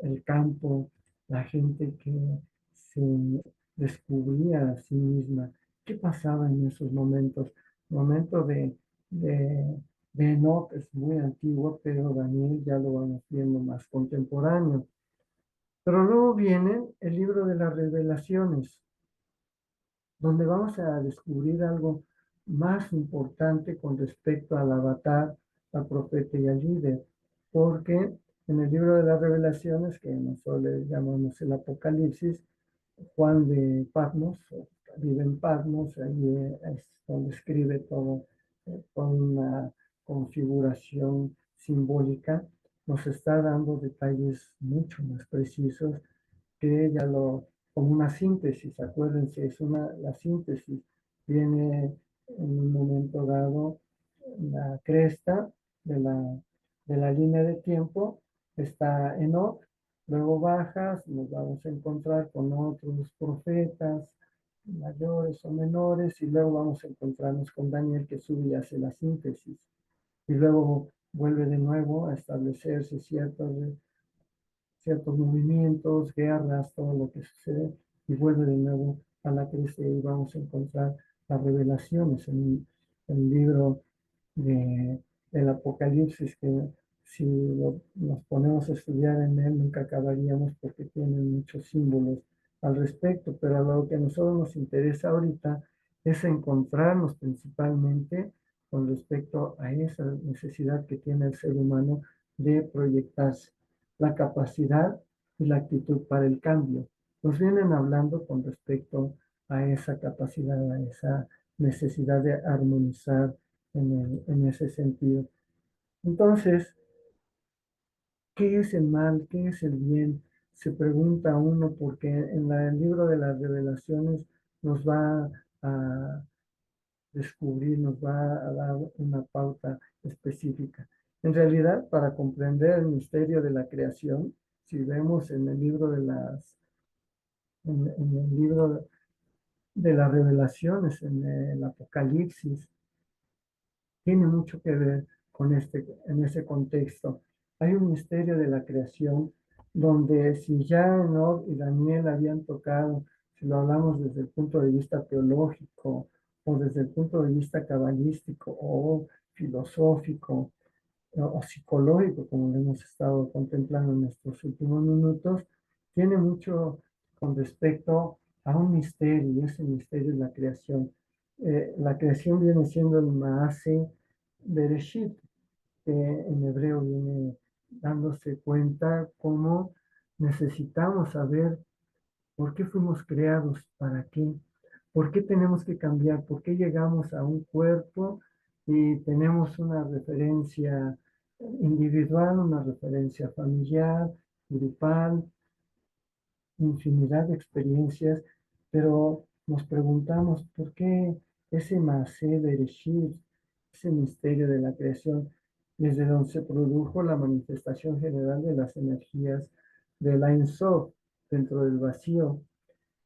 el campo, la gente que se descubría a sí misma. ¿Qué pasaba en esos momentos? Momento de Enoch es muy antiguo, pero Daniel ya lo vamos viendo más contemporáneo. Pero luego viene el libro de las revelaciones, donde vamos a descubrir algo más importante con respecto al avatar, al profeta y al líder, porque en el libro de las revelaciones, que nosotros le llamamos el Apocalipsis, Juan de Patmos, vive en Patmos, ahí es donde escribe todo, toda una configuración simbólica, nos está dando detalles mucho más precisos que ella como una síntesis, acuérdense, la síntesis viene en un momento dado la cresta de la línea de tiempo, está Enoch, luego bajas, nos vamos a encontrar con otros profetas mayores o menores, y luego vamos a encontrarnos con Daniel, que sube y hace la síntesis, y luego vuelve de nuevo a establecerse ciertos movimientos, guerras, todo lo que sucede, y vuelve de nuevo a la cresta, y vamos a encontrar las revelaciones en el libro del Apocalipsis, que si nos ponemos a estudiar en él nunca acabaríamos, porque tiene muchos símbolos al respecto, pero lo que a nosotros nos interesa ahorita es encontrarnos principalmente con respecto a esa necesidad que tiene el ser humano de proyectarse, la capacidad y la actitud para el cambio. Nos vienen hablando con respecto a esa capacidad, a esa necesidad de armonizar en ese sentido. Entonces, ¿qué es el mal? ¿Qué es el bien? Se pregunta uno, porque en el libro de las revelaciones nos va a descubrir, nos va a dar una pauta específica. En realidad, para comprender el misterio de la creación, si vemos en el libro en el libro de las revelaciones, en el Apocalipsis, tiene mucho que ver con en ese contexto. Hay un misterio de la creación donde si ya Enoch y Daniel habían tocado, si lo hablamos desde el punto de vista teológico o desde el punto de vista cabalístico o filosófico o psicológico, como lo hemos estado contemplando en estos últimos minutos, tiene mucho con respecto a un misterio, y ese misterio es la creación. La creación viene siendo el Maase Bereshit, que en hebreo viene dándose cuenta cómo necesitamos saber por qué fuimos creados, para qué, por qué tenemos que cambiar, por qué llegamos a un cuerpo y tenemos una referencia individual, una referencia familiar, grupal, infinidad de experiencias, pero nos preguntamos por qué ese Maaseh Bereshit, ese misterio de la creación, desde donde se produjo la manifestación general de las energías de la Ein Sof dentro del vacío,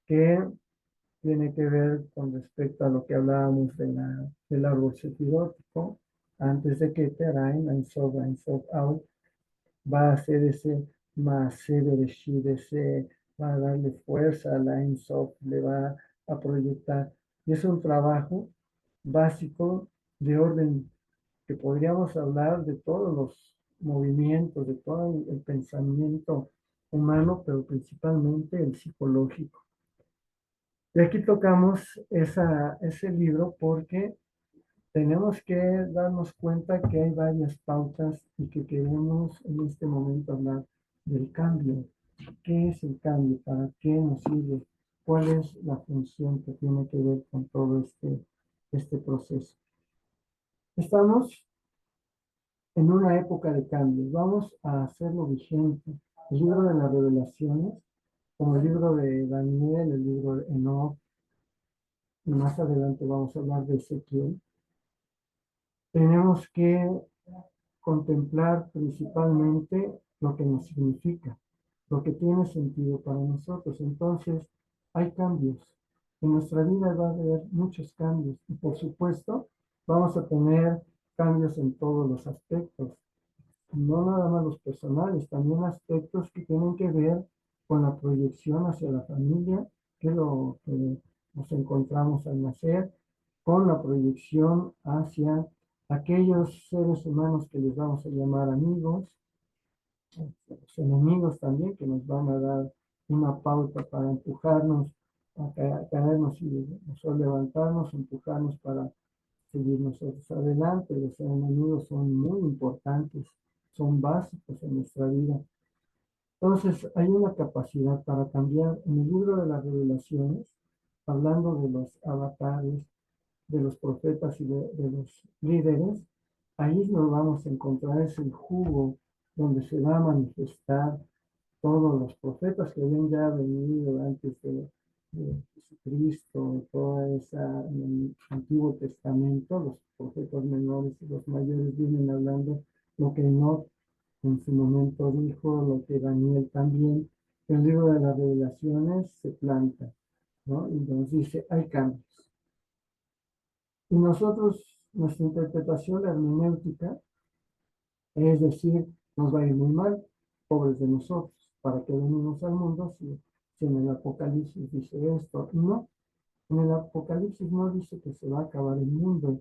que tiene que ver con respecto a lo que hablábamos del árbol sefirótico, antes de que Terain, Ein Sof Out, va a hacer ese Maaseh Bereshit, va a darle fuerza a la Ein Sof, le va a proyectar. Y es un trabajo básico de orden que podríamos hablar de todos los movimientos, de todo el pensamiento humano, pero principalmente el psicológico. Y aquí tocamos ese libro porque tenemos que darnos cuenta que hay varias pautas y que queremos en este momento hablar del cambio. ¿Qué es el cambio? ¿Para qué nos sirve? ¿Cuál es la función que tiene que ver con todo este proceso? Estamos en una época de cambios. Vamos a hacerlo vigente. El libro de las revelaciones, como el libro de Daniel, el libro de Enoch, y más adelante vamos a hablar de Ezequiel, tenemos que contemplar principalmente lo que nos significa, lo que tiene sentido para nosotros. Entonces, hay cambios. En nuestra vida va a haber muchos cambios y por supuesto vamos a tener cambios en todos los aspectos, no nada más los personales, también aspectos que tienen que ver con la proyección hacia la familia, que es lo que nos encontramos al nacer, con la proyección hacia aquellos seres humanos que les vamos a llamar amigos, los enemigos también, que nos van a dar una pauta para empujarnos a caernos y nosotros levantarnos, empujarnos para seguir nosotros adelante. Los enemigos son muy importantes, son básicos en nuestra vida. Entonces, hay una capacidad para cambiar. En el libro de las revelaciones, hablando de los avatares, de los profetas y de los líderes, ahí nos vamos a encontrar es el jugo donde se va a manifestar todos los profetas que habían ya venido antes de Jesucristo, toda esa, en el Antiguo Testamento, los profetas menores y los mayores vienen hablando lo que Enoch en su momento dijo, lo que Daniel también. El libro de las revelaciones se planta, ¿no? Y nos dice, hay cambios. Y nosotros, nuestra interpretación, la hermenéutica, es decir, nos va a ir muy mal, pobres de nosotros, ¿para qué venimos al mundo si en el Apocalipsis dice esto? No, en el Apocalipsis no dice que se va a acabar el mundo,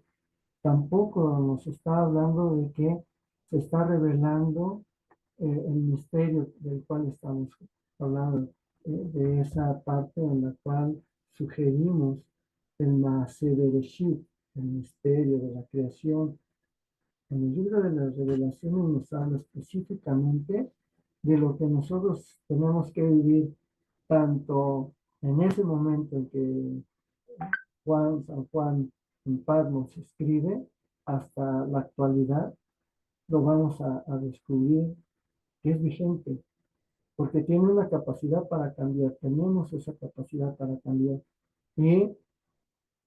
tampoco nos está hablando de que se está revelando el misterio del cual estamos hablando, de esa parte en la cual sugerimos el Maaseh Bereshit, el misterio de la creación. En el libro de las revelaciones nos habla específicamente de lo que nosotros tenemos que vivir tanto en ese momento en que San Juan en Patmos escribe hasta la actualidad, lo vamos a descubrir que es vigente, porque tiene una capacidad para cambiar, tenemos esa capacidad para cambiar. Y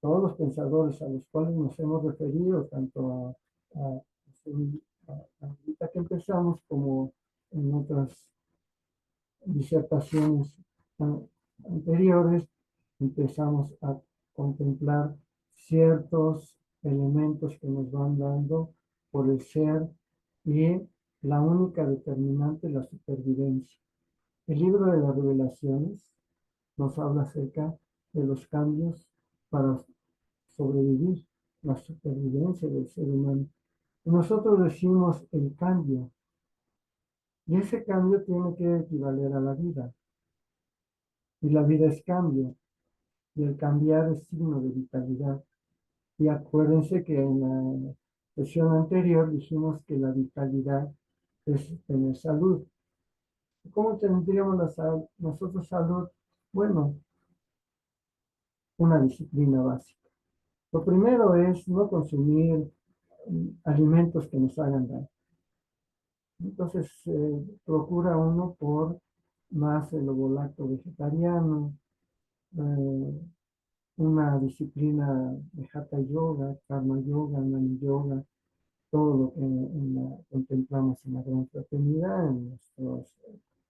todos los pensadores a los cuales nos hemos referido, tanto ahorita que empezamos como en otras disertaciones anteriores, empezamos a contemplar ciertos elementos que nos van dando por el ser y la única determinante, la supervivencia. El libro de las revelaciones nos habla acerca de los cambios para sobrevivir, la supervivencia del ser humano. Y nosotros decimos el cambio, y ese cambio tiene que equivaler a la vida. Y la vida es cambio, y el cambiar es signo de vitalidad. Y acuérdense que en la sesión anterior dijimos que la vitalidad es tener salud. ¿Cómo tendríamos nosotros salud? Bueno, una disciplina básica. Lo primero es no consumir alimentos que nos hagan daño. Entonces, procura uno por más el ovolacto vegetariano, una disciplina de Hatha Yoga, Karma Yoga, Nani Yoga, todo lo que contemplamos en la Gran Fraternidad, en nuestros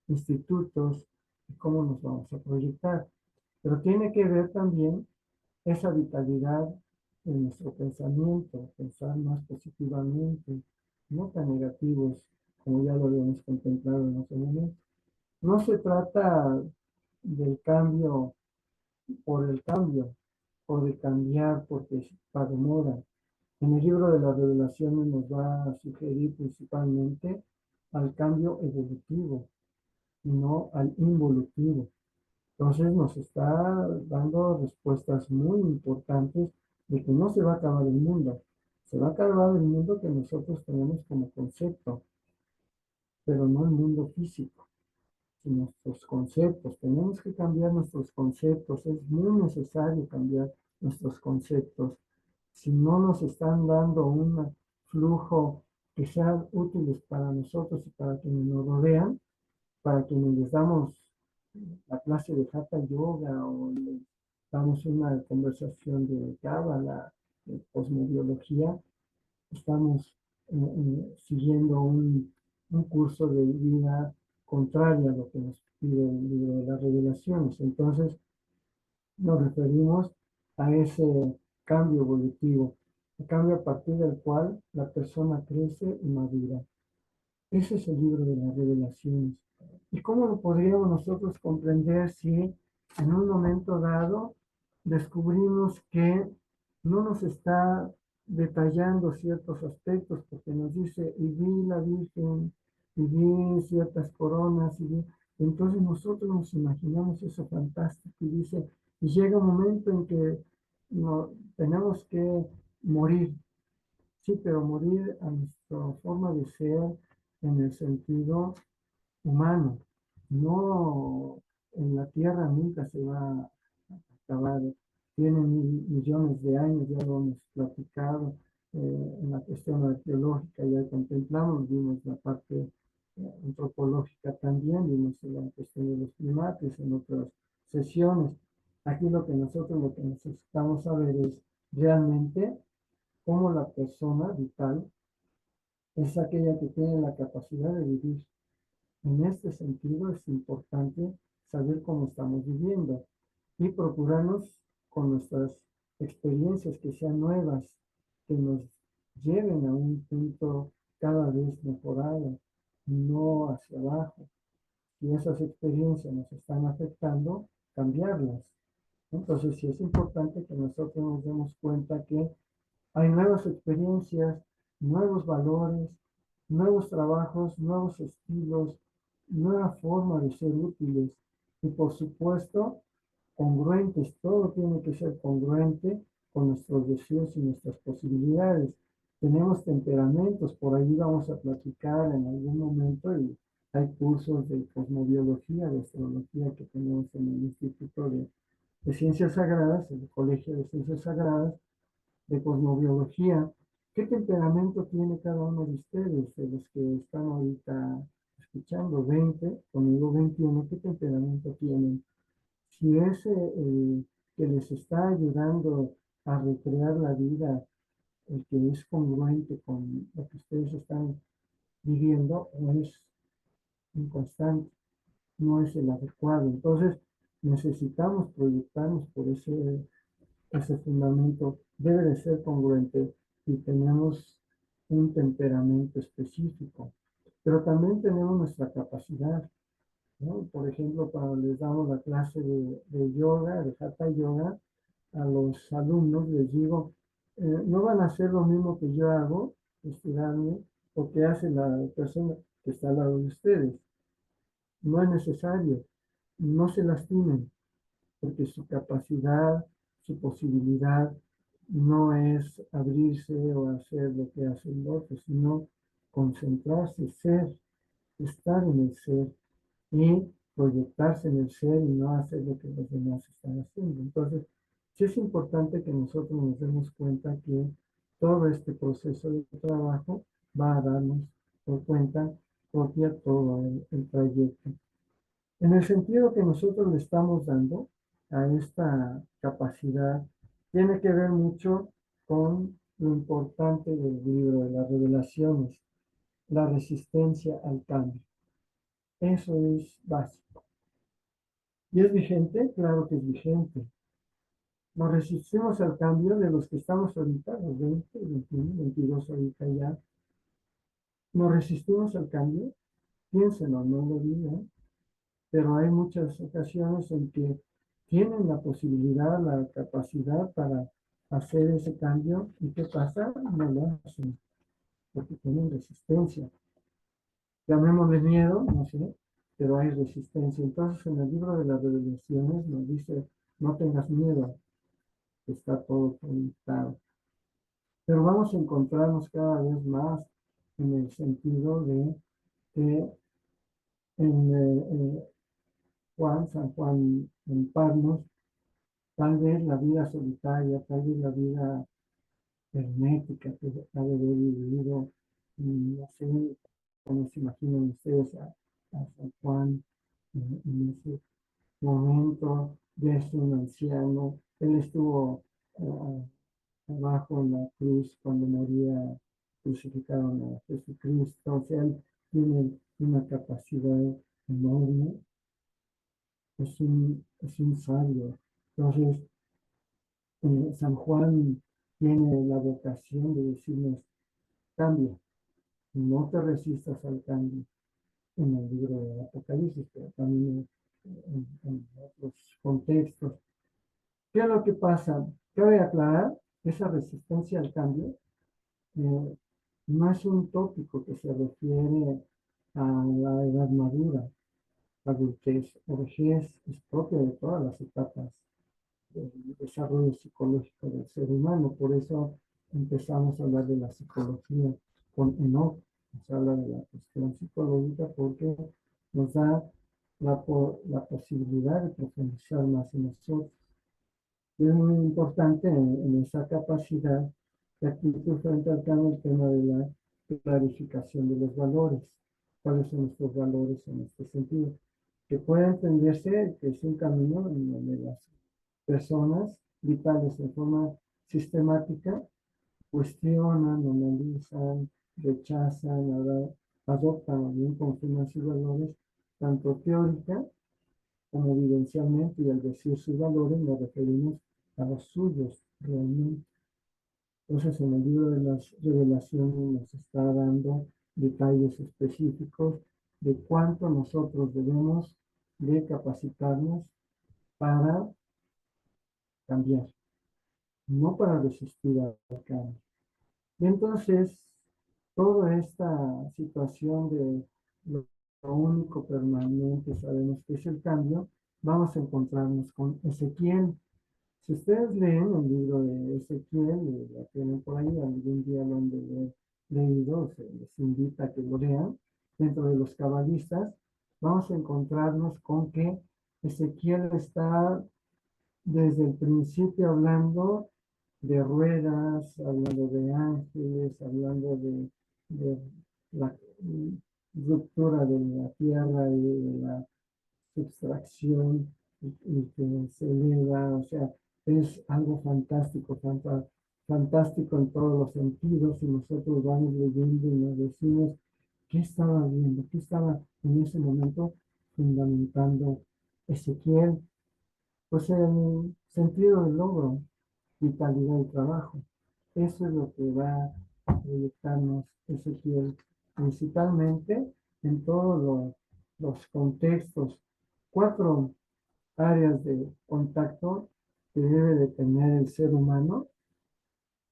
institutos, y cómo nos vamos a proyectar. Pero tiene que ver también esa vitalidad en nuestro pensamiento, pensar más positivamente, no tan negativos como ya lo habíamos contemplado en otro momento. No se trata del cambio por el cambio, o de cambiar porque está de moda. En el libro de las revelaciones nos va a sugerir principalmente al cambio evolutivo y no al involutivo. Entonces nos está dando respuestas muy importantes de que no se va a acabar el mundo, Se va a acabar el mundo que nosotros tenemos como concepto, pero no el mundo físico, sino nuestros conceptos. Tenemos que cambiar nuestros conceptos. Es muy necesario cambiar nuestros conceptos. Si no nos están dando un flujo que sean útiles para nosotros y para quienes nos rodean, para quienes les damos la clase de Hatha Yoga o les damos una conversación de Cábala, de cosmobiología, estamos siguiendo un curso de vida contrario a lo que nos pide el libro de las revelaciones. Entonces, nos referimos a ese cambio evolutivo, el cambio a partir del cual la persona crece y madura. Ese es el libro de las revelaciones. ¿Y cómo lo podríamos nosotros comprender si en un momento dado descubrimos que no nos está detallando ciertos aspectos, porque nos dice, y vi la Virgen, y vi ciertas coronas, entonces nosotros nos imaginamos eso fantástico, y dice, y llega un momento en que no, tenemos que morir, sí, pero morir a nuestra forma de ser en el sentido humano, no en la tierra nunca se va a acabar, tiene millones de años, ya lo hemos platicado, en la cuestión arqueológica ya contemplamos, vimos la parte antropológica también, vimos la cuestión de los primates en otras sesiones. Aquí lo que necesitamos saber es realmente cómo la persona vital es aquella que tiene la capacidad de vivir. En este sentido es importante saber cómo estamos viviendo y procurarnos con nuestras experiencias que sean nuevas, que nos lleven a un punto cada vez mejorado, no hacia abajo. Si esas experiencias nos están afectando, cambiarlas. Entonces sí es importante que nosotros nos demos cuenta que hay nuevas experiencias, nuevos valores, nuevos trabajos, nuevos estilos, nueva forma de ser útiles y por supuesto congruentes. Todo tiene que ser congruente con nuestros deseos y nuestras posibilidades. Tenemos temperamentos, por ahí vamos a platicar en algún momento y hay cursos de cosmobiología, de astrología que tenemos en el Instituto de Ciencias Sagradas, el Colegio de Ciencias Sagradas, de cosmobiología. ¿Qué temperamento tiene cada uno de ustedes, de los que están ahorita escuchando? 20, conmigo 21, ¿qué temperamento tienen? Si es que les está ayudando a recrear la vida, el que es congruente con lo que ustedes están viviendo, o es inconstante, no es el adecuado. Entonces, necesitamos proyectarnos por ese fundamento, debe de ser congruente y tenemos un temperamento específico, pero también tenemos nuestra capacidad, ¿no? Por ejemplo, cuando les damos la clase de yoga, de Hatha Yoga, a los alumnos les digo, no van a hacer lo mismo que yo hago, estirarme, o que hace la persona que está al lado de ustedes. No es necesario, no se lastimen, porque su capacidad, su posibilidad no es abrirse o hacer lo que hace el otro, sino concentrarse, ser, estar en el ser y proyectarse en el ser y no hacer lo que los demás están haciendo. Entonces, sí es importante que nosotros nos demos cuenta que todo este proceso de trabajo va a darnos por cuenta propia todo el trayecto. En el sentido que nosotros le estamos dando a esta capacidad, tiene que ver mucho con lo importante del libro de las revelaciones, la resistencia al cambio. Eso es básico. ¿Y es vigente? Claro que es vigente. Nos resistimos al cambio de los que estamos ahorita, los 20, 21, 22 ahorita ya. Nos resistimos al cambio, piénsenlo, no lo digan, pero hay muchas ocasiones en que tienen la posibilidad, la capacidad para hacer ese cambio y ¿qué pasa? No lo hacen porque tienen resistencia. Llamémosle miedo, no sé, pero hay resistencia. Entonces en el libro de las revelaciones nos dice, no tengas miedo, está todo conectado. Pero vamos a encontrarnos cada vez más en el sentido de que en San Juan en Parnos, tal vez la vida solitaria, tal vez la vida hermética que ha de haber vivido, no sé, cómo se imaginan ustedes a San Juan en ese momento, ya es un anciano, él estuvo abajo en la cruz cuando moría, crucificaron a Jesucristo, o sea, él tiene una capacidad enorme, es un sabio. Entonces, San Juan tiene la vocación de decirnos, cambia, no te resistas al cambio en el libro de Apocalipsis, pero también en otros contextos. ¿Qué es lo que pasa? Cabe aclarar que esa resistencia al cambio no es un tópico que se refiere a la edad madura. La adultez o vejez es propia de todas las etapas del desarrollo psicológico del ser humano. Por eso empezamos a hablar de la psicología con Enoch. Se habla de la cuestión psicológica porque nos da la posibilidad de profundizar más en nosotros. Y es muy importante en esa capacidad que aquí frente al el tema de la clarificación de los valores. ¿Cuáles son nuestros valores en este sentido? Que pueda entenderse que es un camino en donde las personas vitales en forma sistemática cuestionan, analizan, rechazan, adoptan o bien confirman sus valores, tanto teórica como vivencialmente, y al decir sus valores nos referimos a los suyos realmente. Entonces, en el libro de las revelaciones nos está dando detalles específicos de cuánto nosotros debemos de capacitarnos para cambiar, no para resistir al cambio. Y entonces, toda esta situación de lo único permanente, sabemos que es el cambio, vamos a encontrarnos con Ezequiel. Si ustedes leen el libro de Ezequiel, la tienen por ahí, algún día lo han de haber leído, se les invita a que lo lean, dentro de los cabalistas, vamos a encontrarnos con que Ezequiel está desde el principio hablando de ruedas, hablando de ángeles, hablando de la ruptura de la tierra y de la subtracción y que se eleva, o sea, es algo fantástico, fantástico en todos los sentidos, y nosotros vamos leyendo y nos decimos, ¿qué estaba viendo? ¿Qué estaba en ese momento fundamentando Ezequiel? Pues el sentido del logro, vitalidad y trabajo. Eso es lo que va a proyectarnos Ezequiel, principalmente en todos los contextos. 4 áreas de contacto que debe de tener el ser humano.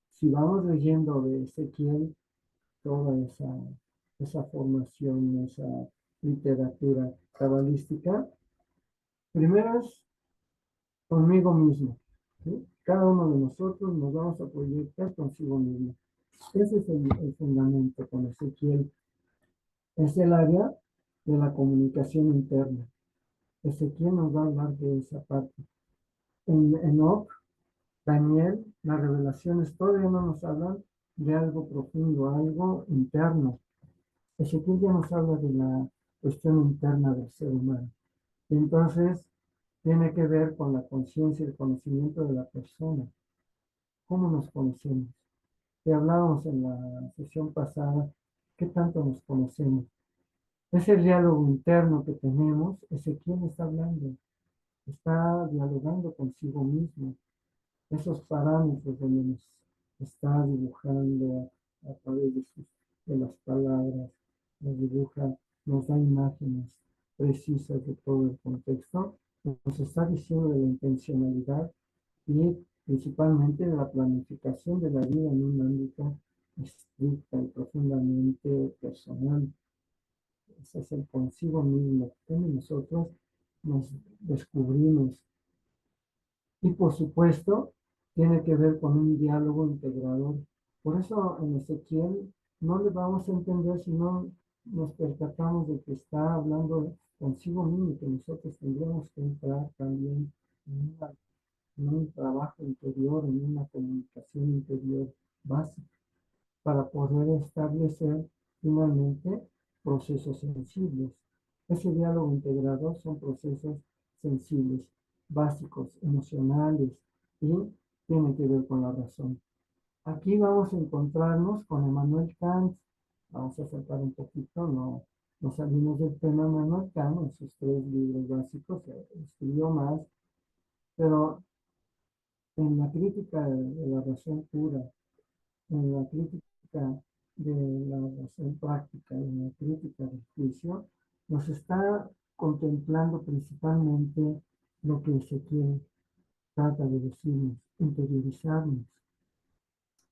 Si vamos leyendo de Ezequiel toda esa formación, esa literatura cabalística, primero es conmigo mismo, ¿sí? Cada uno de nosotros nos vamos a proyectar consigo mismo. Ese es el fundamento con Ezequiel. Es el área de la comunicación interna. Ezequiel nos va a hablar de esa parte. En Enoch, Daniel, las revelaciones todavía no nos hablan de algo profundo, algo interno. Ezequiel ya nos habla de la cuestión interna del ser humano. Entonces, tiene que ver con la conciencia y el conocimiento de la persona. ¿Cómo nos conocemos? Que hablábamos en la sesión pasada, ¿qué tanto nos conocemos? Ese diálogo interno que tenemos, Ezequiel está hablando, está dialogando consigo mismo. Esos parámetros donde nos está dibujando a través de las palabras, nos dibuja, nos da imágenes precisas de todo el contexto, nos está diciendo de la intencionalidad y principalmente de la planificación de la vida en un ámbito estricta y profundamente personal. Ese es el consigo mismo, como nosotros nos descubrimos. Y por supuesto, tiene que ver con un diálogo integrador Por eso en Ezequiel no le vamos a entender si no nos percatamos de que está hablando consigo mismo y que nosotros tendríamos que entrar también en un trabajo interior, en una comunicación interior básica, para poder establecer finalmente procesos sensibles. Ese diálogo integrador son procesos sensibles, básicos, emocionales, y tienen que ver con la razón. Aquí vamos a encontrarnos con Immanuel Kant. Vamos a saltar un poquito, no salimos del tema. Immanuel Kant en sus 3 libros básicos escribió más, pero en la crítica de la razón pura, en la crítica de la razón práctica, en la crítica del juicio, nos está contemplando principalmente lo que Ezequiel trata de decirnos, interiorizarnos.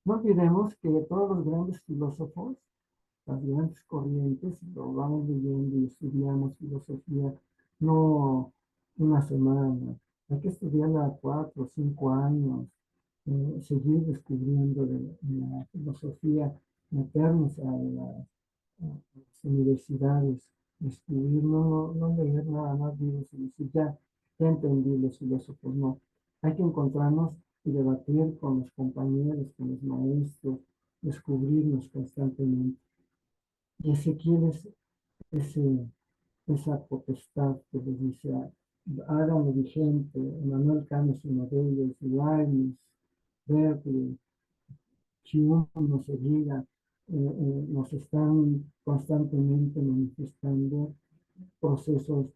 No olvidemos que todos los grandes filósofos, las grandes corrientes, lo vamos leyendo y estudiamos filosofía, no una semana, hay que estudiarla 4 o 5 años, seguir descubriendo de la filosofía, meternos a las universidades, descubrir, no leer nada más libros y decir, ya entendí los filósofos, no. Hay que encontrarnos y debatir con los compañeros, con los maestros, descubrirnos constantemente. Y Ezequiel es esa potestad que les dice, háganlo vigente. Immanuel Kant es uno de ellos, Leibniz, Berkeley, Hume nos obliga, nos están constantemente manifestando procesos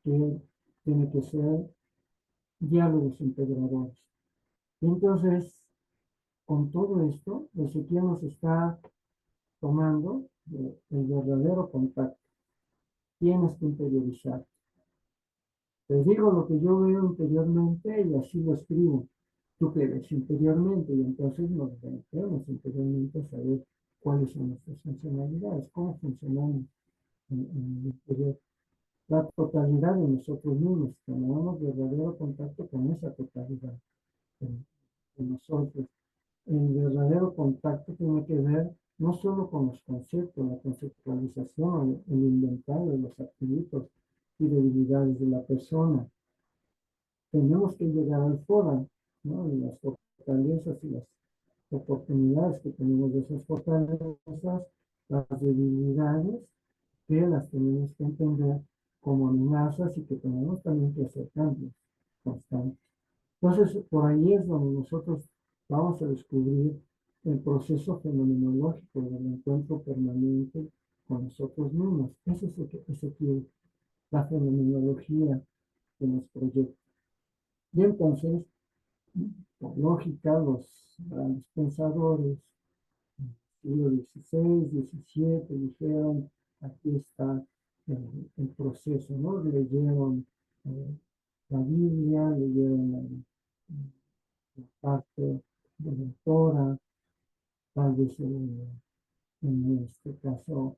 que tienen que ser diálogos integradores. Y entonces, con todo esto, Ezequiel nos está tomando el verdadero contacto. Tienes que interiorizar. Te digo lo que yo veo interiormente y así lo escribo. Tú que ves interiormente, y entonces nos metemos interiormente a saber cuáles son nuestras funcionalidades, cómo funcionamos en el interior. La totalidad de nosotros mismos, tenemos verdadero contacto con esa totalidad de nosotros. El verdadero contacto tiene que ver no solo con los conceptos, la conceptualización, el inventario de los atributos y debilidades de la persona. Tenemos que llegar al foro, ¿no? Y las fortalezas y las oportunidades que tenemos de esas fortalezas, las debilidades, que las tenemos que entender como amenazas y que tenemos también que hacer cambios constantes. Entonces, por ahí es donde nosotros vamos a descubrir el proceso fenomenológico del encuentro permanente con nosotros mismos. Eso es lo que Ezequiel, la fenomenología que nos proyecta. Y entonces, por lógica, los grandes pensadores siglo XVI, XVII dijeron, aquí está el proceso, ¿no? Leyeron la Biblia, leyeron la parte de la Torah, tal vez en este caso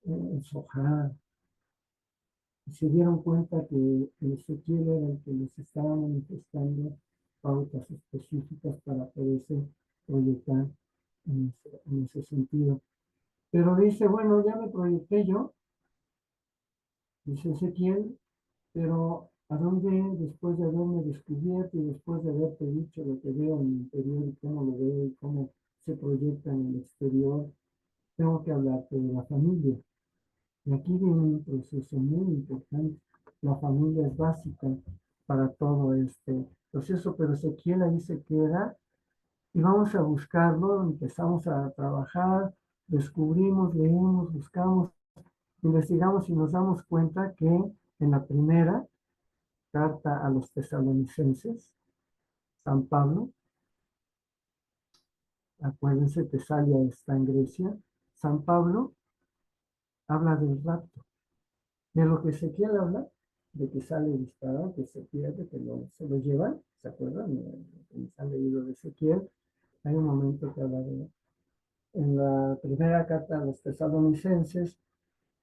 el Zohar, y se dieron cuenta que el Ezequiel era el que les estaba manifestando pautas específicas para poderse proyectar en ese sentido. Pero dice, bueno, ya me proyecté yo, dice Ezequiel, pero ¿a dónde, después de haberme descubierto y después de haberte dicho lo que veo en el interior y cómo lo veo y cómo se proyecta en el exterior, tengo que hablarte de la familia? Y aquí viene un proceso muy importante. La familia es básica para todo este proceso, pero Ezequiel ahí se queda y vamos a buscarlo, empezamos a trabajar, descubrimos, leemos, buscamos, investigamos y nos damos cuenta que en la primera carta a los tesalonicenses, San Pablo, acuérdense, Tesalia está en Grecia, San Pablo habla del rapto. De lo que Ezequiel habla, de que sale disparado, que se pierde, que se lo llevan, ¿se acuerdan? Se han leído de Ezequiel. Hay un momento que habla de, en la primera carta a los tesalonicenses,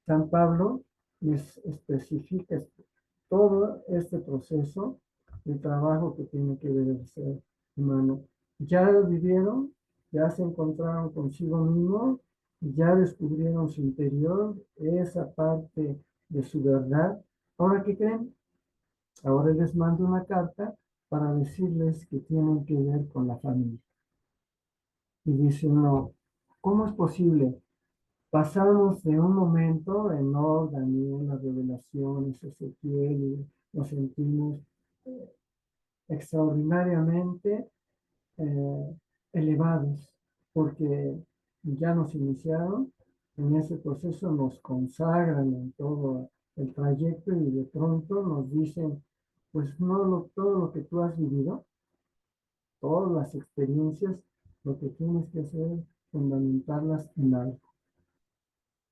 San Pablo les especifica todo este proceso de trabajo que tiene que ver el ser humano. Ya lo vivieron, ya se encontraron consigo mismos, ya descubrieron su interior, esa parte de su verdad. ¿Ahora qué creen? Ahora les mando una carta para decirles que tienen que ver con la familia. Y dice uno, ¿cómo es posible? Pasamos de un momento en Daniel, las revelaciones, Ezequiel, y nos sentimos extraordinariamente elevados, porque ya nos iniciaron en ese proceso, nos consagran en todo el trayecto y de pronto nos dicen, pues no todo lo que tú has vivido, todas las experiencias, lo que tienes que hacer es fundamentarlas en algo,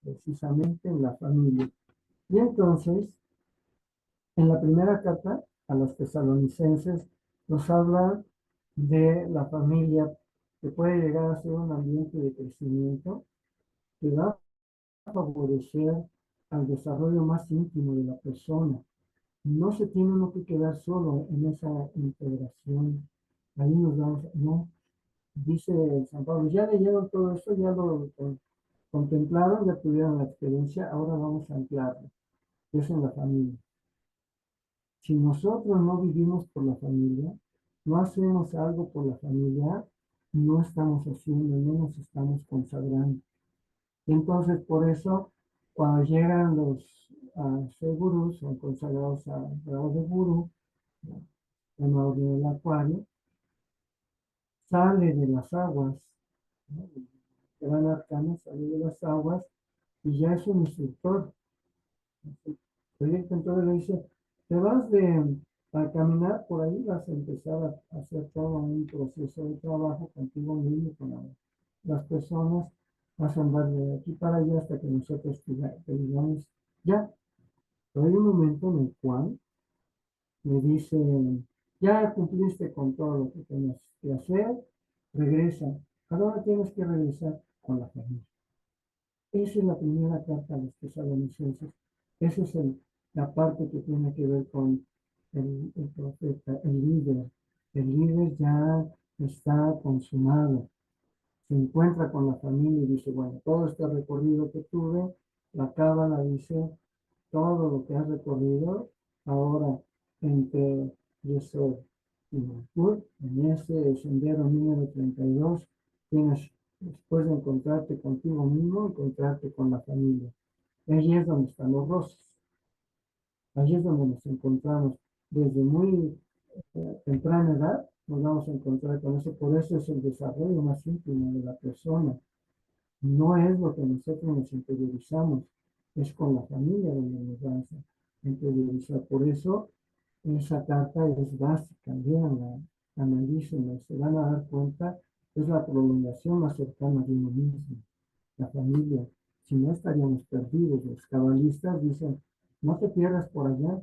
precisamente en la familia. Y entonces, en la primera carta a los tesalonicenses nos habla de la familia que puede llegar a ser un ambiente de crecimiento que va a favorecer al desarrollo más íntimo de la persona. No se tiene uno que quedar solo en esa integración. Ahí nos vamos, no, dice San Pablo, ya leyeron todo eso, ya lo contemplaron, ya tuvieron la experiencia, ahora vamos a anclarlo, que es en la familia. Si nosotros no vivimos por la familia, no hacemos algo por la familia, no estamos haciendo, no nos estamos consagrando. Entonces, por eso, cuando llegan los ser gurús, son consagrados a grado de gurú, en la orden del acuario, sale de las aguas, ¿no? El gran arcano sale de las aguas y ya es un instructor. El proyecto entonces le dice, te vas a caminar por ahí, vas a empezar a hacer todo un proceso de trabajo contigo mismo, con las personas, vas a andar de aquí para allá hasta que nosotros te digamos, ya. Pero hay un momento en el cual le dicen, ya cumpliste con todo lo que tienes que hacer, regresa. Ahora tienes que regresar con la familia. Esa es la primera carta a los tesalonicenses. Esa es la parte que tiene que ver con el profeta, el líder. El líder ya está consumado. Se encuentra con la familia y dice, bueno, todo este recorrido que tuve, la cábala dice, todo lo que has recorrido, ahora entre Yesod y Malkut, en ese sendero número 32, tienes, después de encontrarte contigo mismo, encontrarte con la familia. Allí es donde están los rostros. Allí es donde nos encontramos. Desde muy temprana edad nos vamos a encontrar con eso. Por eso es el desarrollo más íntimo de la persona. No es lo que nosotros nos interiorizamos, es con la familia donde nos vamos a interiorizar. Por eso esa carta es básica, léanla, analícenla, se van a dar cuenta, es la prolongación más cercana de uno mismo, la familia. Si no estaríamos perdidos. Los cabalistas dicen, no te pierdas por allá,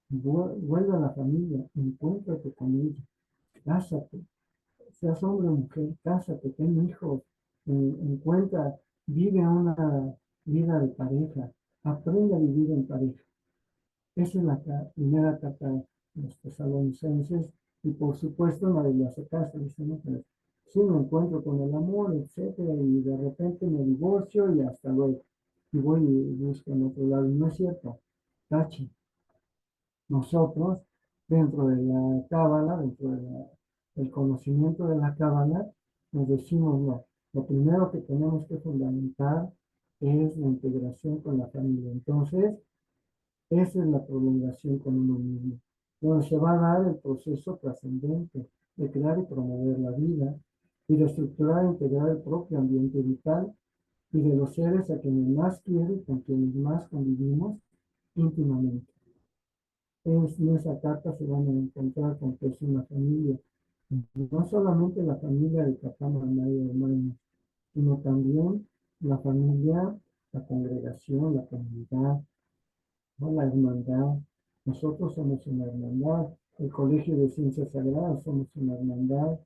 vuelve a la familia, encuéntrate con ella, cásate, seas hombre o mujer, cásate, ten hijos, encuentra, vive una vida de pareja, aprende a vivir en pareja. Esa es la primera carta de los tesalonicenses y por supuesto la de las casas, dicen, sí me encuentro con el amor, etcétera, y de repente me divorcio y hasta luego, y voy y busco en otro lado, no es cierto, tache. Nosotros, dentro de la cábala, del conocimiento de la cábala, nos decimos, no, lo primero que tenemos que fundamentar es la integración con la familia. Entonces, esa es la prolongación con uno mismo, donde se va a dar el proceso trascendente de crear y promover la vida y de estructurar e integrar el propio ambiente vital y de los seres a quienes más quiere y con quienes más convivimos íntimamente. En esa carta se van a encontrar con que es una familia, no solamente la familia de papá, mamá y hermanos, sino también la familia, la congregación, la comunidad, ¿no? La hermandad. Nosotros somos una hermandad, el Colegio de Ciencias Sagradas somos una hermandad,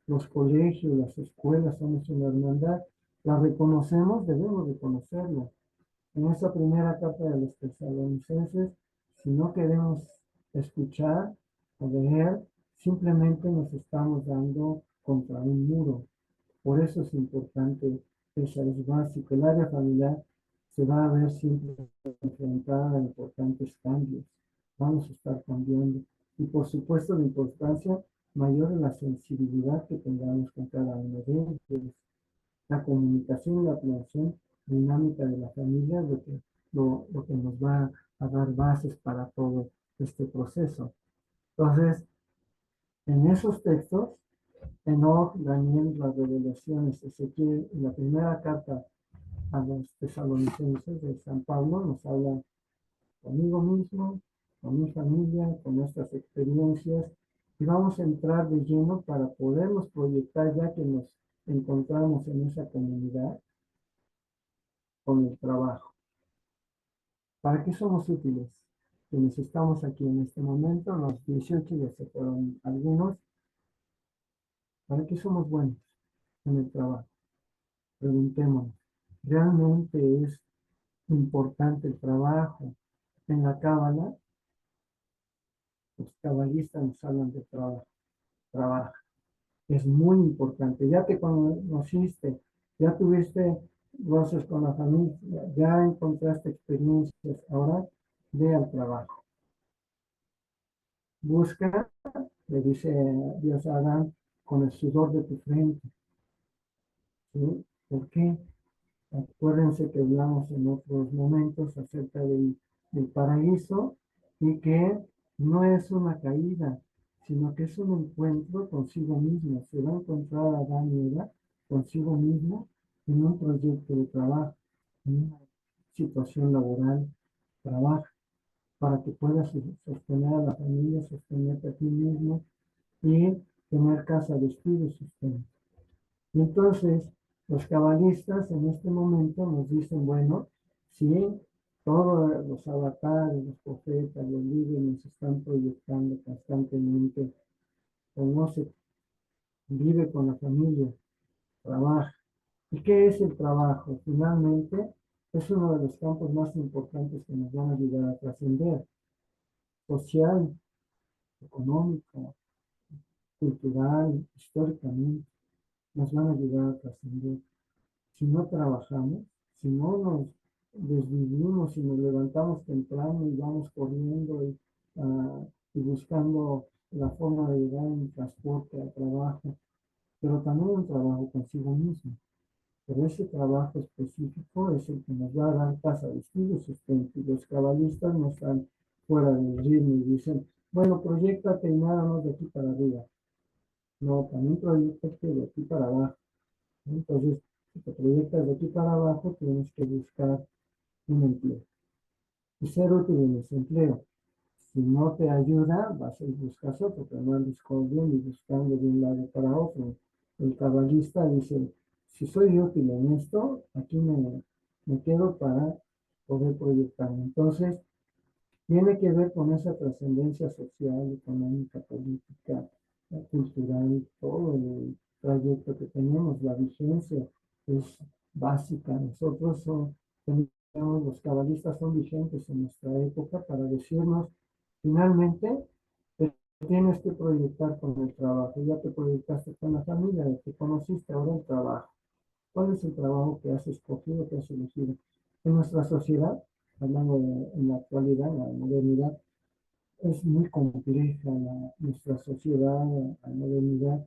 los colegios, las escuelas somos una hermandad. La reconocemos, debemos reconocerla. En esa primera carta de los tesalonicenses, si no queremos escuchar o leer, simplemente nos estamos dando contra un muro. Por eso es importante, esa es básico. El área familiar se va a ver siempre enfrentada a importantes cambios. Vamos a estar cambiando. Y por supuesto, la importancia mayor es la sensibilidad que tengamos con cada uno de ellos. La comunicación y la planeación dinámica de la familia es lo que nos va a dar bases para todo este proceso. Entonces, en esos textos, Enoch, Daniel, las revelaciones, Ezequiel, y la primera carta a los tesalonicenses de San Pablo nos habla conmigo mismo, con mi familia, con nuestras experiencias, y vamos a entrar de lleno para podernos proyectar ya que nos encontramos en esa comunidad con el trabajo. ¿Para qué somos útiles? Quienes estamos aquí en este momento, los 18 ya se fueron algunos, ¿para qué somos buenos en el trabajo? Preguntémonos, ¿realmente es importante el trabajo? En la Cábala, los cabalistas nos hablan de trabajo. Trabaja. Es muy importante. Ya te conociste, ya tuviste goces con la familia, ya encontraste experiencias. Ahora ve al trabajo. Busca, le dice Dios a Adán, con el sudor de tu frente. ¿Sí? ¿Por qué? Acuérdense que hablamos en otros momentos acerca del paraíso y que no es una caída, sino que es un encuentro consigo mismo. Se va a encontrar a Adán y Eva consigo mismo en un proyecto de trabajo, en una situación laboral, trabaja para que puedas sostener a la familia, sostenerte a ti mismo y tener casa, vestido y sustento. Y entonces, los cabalistas en este momento nos dicen, bueno, sí, todos los avatares, los profetas, los líderes nos están proyectando constantemente, conoce, vive con la familia, trabaja. ¿Y qué es el trabajo? Finalmente, es uno de los campos más importantes que nos van a ayudar a trascender, social, económico, cultural, históricamente, nos van a ayudar a trascender. Si no trabajamos, si no nos desvivimos y nos levantamos temprano y vamos corriendo y buscando la forma de llegar en transporte al trabajo, pero también un trabajo consigo mismo. Pero ese trabajo específico es el que nos va a dar casa, vestido, sustento. Y los cabalistas no están fuera del ritmo y dicen, bueno, proyéctate y nada más de aquí para arriba. No, también proyéctate de aquí para abajo. Entonces, si te proyectas de aquí para abajo, tienes que buscar un empleo y ser útil en ese empleo. Si no te ayuda, vas a buscar otro, pero no andes corriendo y buscando de un lado para otro. El cabalista dice, si soy útil en esto, aquí me quedo para poder proyectarme. Entonces, tiene que ver con esa trascendencia social, económica, política, cultural, todo el trayecto que tenemos, la vigencia es básica. Nosotros los cabalistas son vigentes en nuestra época para decirnos, finalmente, te tienes que proyectar con el trabajo. Ya te proyectaste con la familia, te conociste, ahora el trabajo. ¿Cuál es el trabajo que has escogido, que has elegido? En nuestra sociedad, hablando en la actualidad, en la modernidad, es muy compleja nuestra sociedad, la modernidad.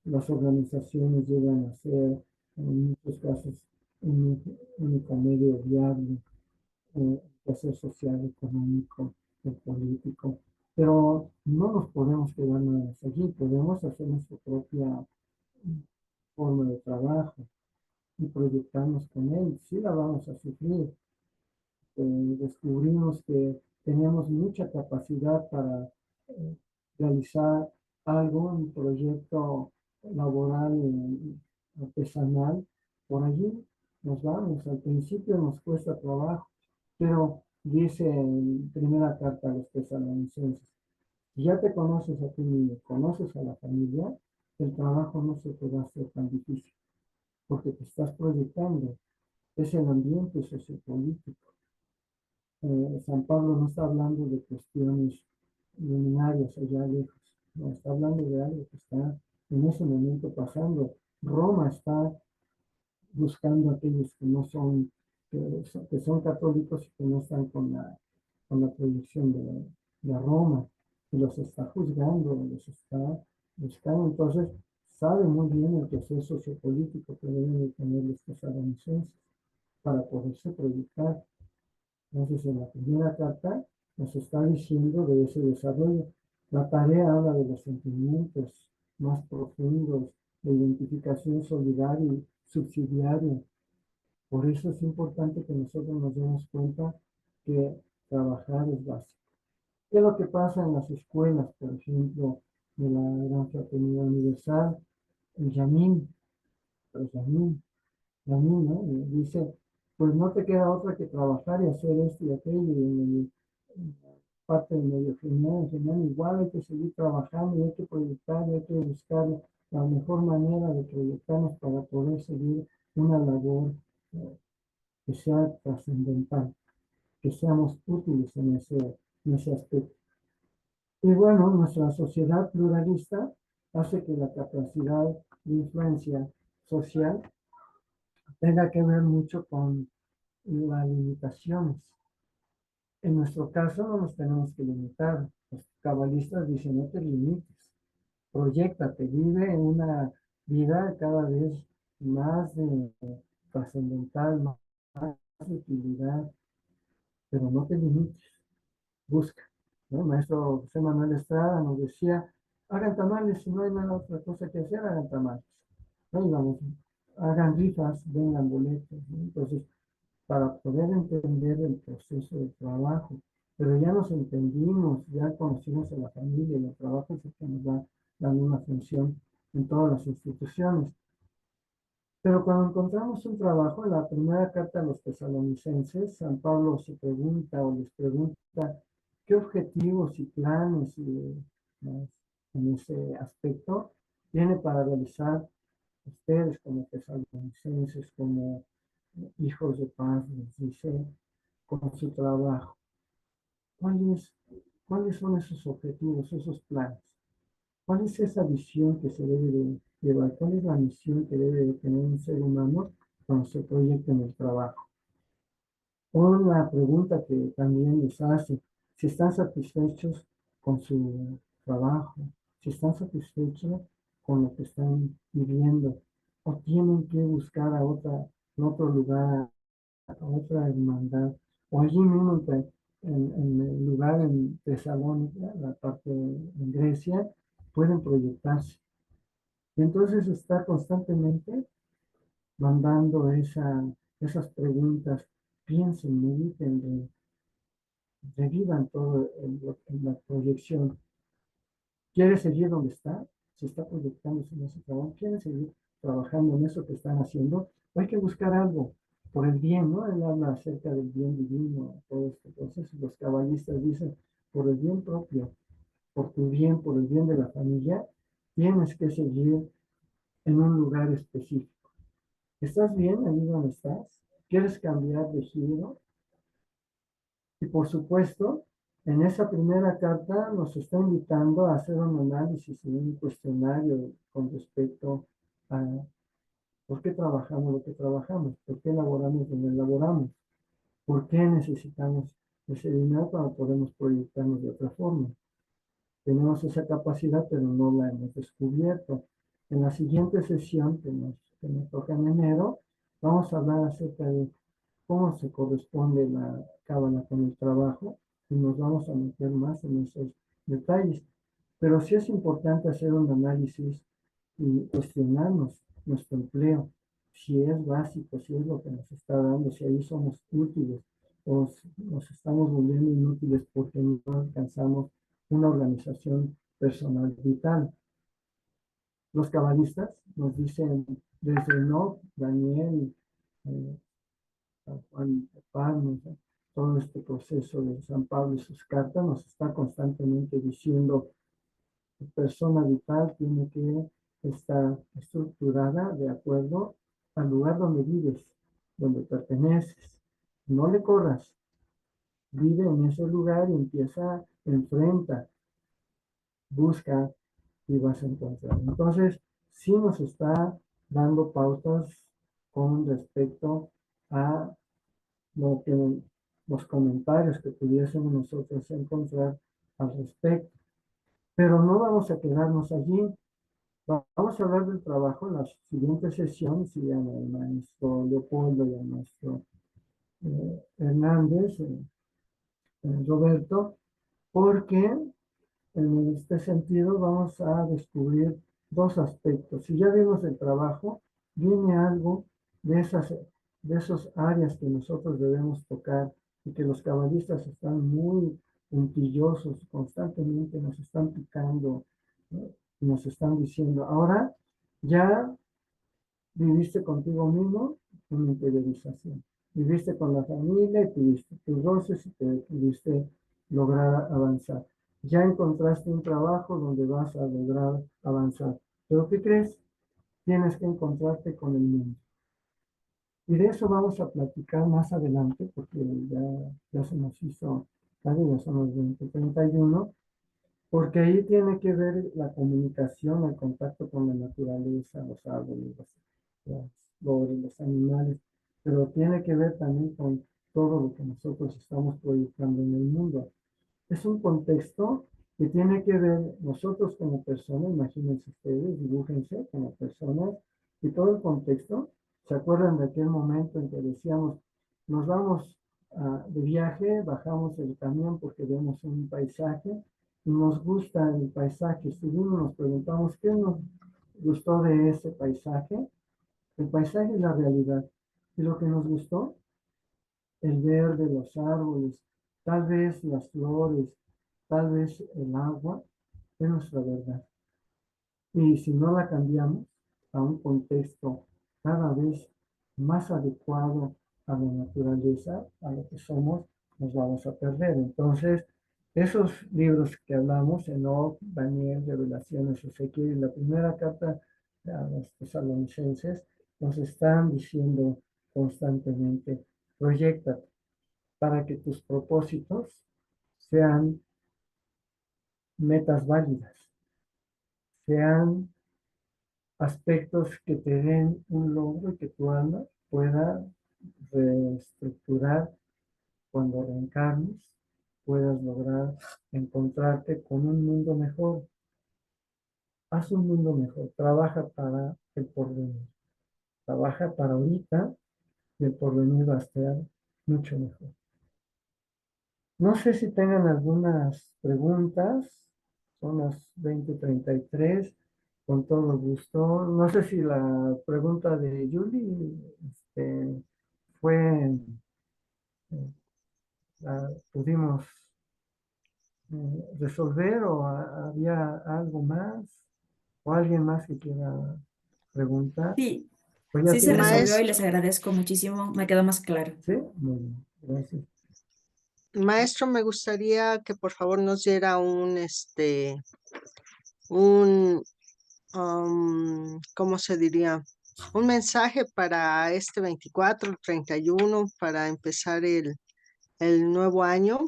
Las organizaciones llegan a ser, en muchos casos, un único medio viable, de ser social, económico, político. Pero no nos podemos quedar nada más allí, podemos hacer nuestra propia forma de trabajo y proyectarnos con él. Sí la vamos a sufrir. Descubrimos que teníamos mucha capacidad para realizar algo, un proyecto laboral, artesanal. Por allí nos vamos. Al principio nos cuesta trabajo, pero dice en primera carta a los tesalonicenses, si ya te conoces a ti mismo, conoces a la familia, el trabajo no se te va a hacer tan difícil, porque te estás proyectando. Es el ambiente sociopolítico. San Pablo no está hablando de cuestiones luminarias allá lejos, no está hablando de algo que está en ese momento pasando. Roma está buscando a aquellos que no son, que son católicos y que no están con la proyección de Roma, y los está juzgando, los está buscando. Entonces, sabe muy bien el proceso sociopolítico que deben de tener estos aragonenses para poderse proyectar. Entonces, en la primera carta nos está diciendo de ese desarrollo. La tarea habla de los sentimientos más profundos, de identificación solidaria y subsidiaria. Por eso es importante que nosotros nos demos cuenta que trabajar es básico. ¿Qué es lo que pasa en las escuelas, por ejemplo, de la Gran Fraternidad Universal? El Yamin, ¿no? Dice, pues no te queda otra que trabajar y hacer esto y aquello, y en la parte de medio genial, igual hay que seguir trabajando y hay que proyectar y hay que buscar la mejor manera de proyectarnos para poder seguir una labor que sea trascendental, que seamos útiles en ese aspecto. Y bueno, nuestra sociedad pluralista hace que la capacidad de influencia social tenga que ver mucho con las limitaciones. En nuestro caso no nos tenemos que limitar. Los cabalistas dicen, no te limites, proyéctate, vive una vida cada vez más trascendental, más de utilidad, pero no te limites, busca. ¿No? El maestro José Manuel Estrada nos decía, hagan tamales, si no hay nada otra cosa que hacer, hagan tamales. ¿No? Y vamos, hagan rifas, vengan boletos. ¿No? Entonces, para poder entender el proceso de trabajo, pero ya nos entendimos, ya conocimos a la familia y el trabajo es el que nos va dando una función en todas las instituciones. Pero cuando encontramos un trabajo, en la primera carta a los tesalonicenses, San Pablo se pregunta o les pregunta qué objetivos y planes en ese aspecto tiene para realizar ustedes como tesalonicenses, como hijos de paz, les dice, con su trabajo. ¿Cuáles son esos objetivos, esos planes? ¿Cuál es esa visión que se debe de llevar? ¿Cuál es la misión que debe de tener un ser humano cuando se proyecta en el trabajo? Una pregunta que también les hace, si están satisfechos con su trabajo, si están satisfechos con lo que están viviendo, o tienen que buscar a otro lugar, a otra hermandad, o allí mismo en el lugar en Tesalónica, la parte en Grecia, pueden proyectarse. Y entonces está constantemente mandando esas preguntas, piensen, mediten, revivan todo en la proyección. ¿Quiere seguir donde está? ¿Se está proyectando en ese trabajo? ¿Quiere seguir trabajando en eso que están haciendo? Hay que buscar algo por el bien, ¿no? Él habla acerca del bien divino, todo este proceso. Los cabalistas dicen, por el bien propio, por tu bien, por el bien de la familia, tienes que seguir en un lugar específico. ¿Estás bien ahí donde estás? ¿Quieres cambiar de giro? Y por supuesto, en esa primera carta nos está invitando a hacer un análisis y un cuestionario con respecto a por qué trabajamos lo que trabajamos, por qué elaboramos donde elaboramos, por qué necesitamos ese dinero cuando podemos proyectarnos de otra forma. Tenemos esa capacidad, pero no la hemos descubierto. En la siguiente sesión que nos toca en enero, vamos a hablar acerca de cómo se corresponde la cábala con el trabajo y nos vamos a meter más en esos detalles. Pero sí es importante hacer un análisis y cuestionarnos nuestro empleo, si es básico, si es lo que nos está dando, si ahí somos útiles o nos estamos volviendo inútiles porque no alcanzamos una organización personal vital. Los cabalistas nos dicen desde Enoch, Daniel, Juan Pablo, todo este proceso de San Pablo y sus cartas nos está constantemente diciendo que persona vital tiene que estar estructurada de acuerdo al lugar donde vives, donde perteneces. No le corras, vive en ese lugar y empieza, enfrenta, busca y vas a encontrar. Entonces, sí nos está dando pautas con respecto a lo que los comentarios que pudiésemos nosotros encontrar al respecto. Pero no vamos a quedarnos allí. Vamos a hablar del trabajo en las siguientes sesiones y al maestro Leopoldo y al maestro Hernández, Roberto, porque en este sentido vamos a descubrir dos aspectos. Si ya vimos el trabajo, viene algo de esos áreas que nosotros debemos tocar y que los cabalistas están muy puntillosos, constantemente nos están picando, ¿no? Y nos están diciendo, ahora ya viviste contigo mismo una interiorización. Viviste con la familia y tuviste tus roces y te pudiste lograr avanzar. Ya encontraste un trabajo donde vas a lograr avanzar. ¿Pero qué crees? Tienes que encontrarte con el mundo. Y de eso vamos a platicar más adelante, porque ya se nos hizo tarde, ya son los 20:31, porque ahí tiene que ver la comunicación, el contacto con la naturaleza, los árboles, las flores, los animales, pero tiene que ver también con todo lo que nosotros estamos proyectando en el mundo. Es un contexto que tiene que ver nosotros como personas, imagínense ustedes, dibújense como personas, y todo el contexto. ¿Se acuerdan de aquel momento en que decíamos, nos vamos de viaje, bajamos el camión porque vemos un paisaje y nos gusta el paisaje? Estuvimos, nos preguntamos, ¿qué nos gustó de ese paisaje? El paisaje es la realidad. ¿Y lo que nos gustó? El verde, los árboles, tal vez las flores, tal vez el agua, es nuestra verdad. Y si no la cambiamos a un contexto cada vez más adecuado a la naturaleza, a lo que somos, nos vamos a perder. Entonces, esos libros que hablamos, Enoc, Daniel, Revelaciones, Ezequiel, y la primera carta a los tesalonicenses, nos están diciendo constantemente, proyéctate para que tus propósitos sean metas válidas, sean aspectos que te den un logro y que tu alma pueda reestructurar cuando reencarnes, puedas lograr encontrarte con un mundo mejor. Haz un mundo mejor, trabaja para el porvenir, trabaja para ahorita y el porvenir va a estar mucho mejor. No sé si tengan algunas preguntas, son las 20:33, con todo gusto. No sé si la pregunta de Julie fue, la pudimos resolver o había algo más o alguien más que quiera preguntar. Sí, Pues ya sí se tiene- resolvió y les Maestro, agradezco muchísimo, me quedó más claro. Sí, muy bien, gracias. maestro, me gustaría que por favor nos diera un, ¿cómo se diría? Un mensaje para este 24, 31, para empezar el nuevo año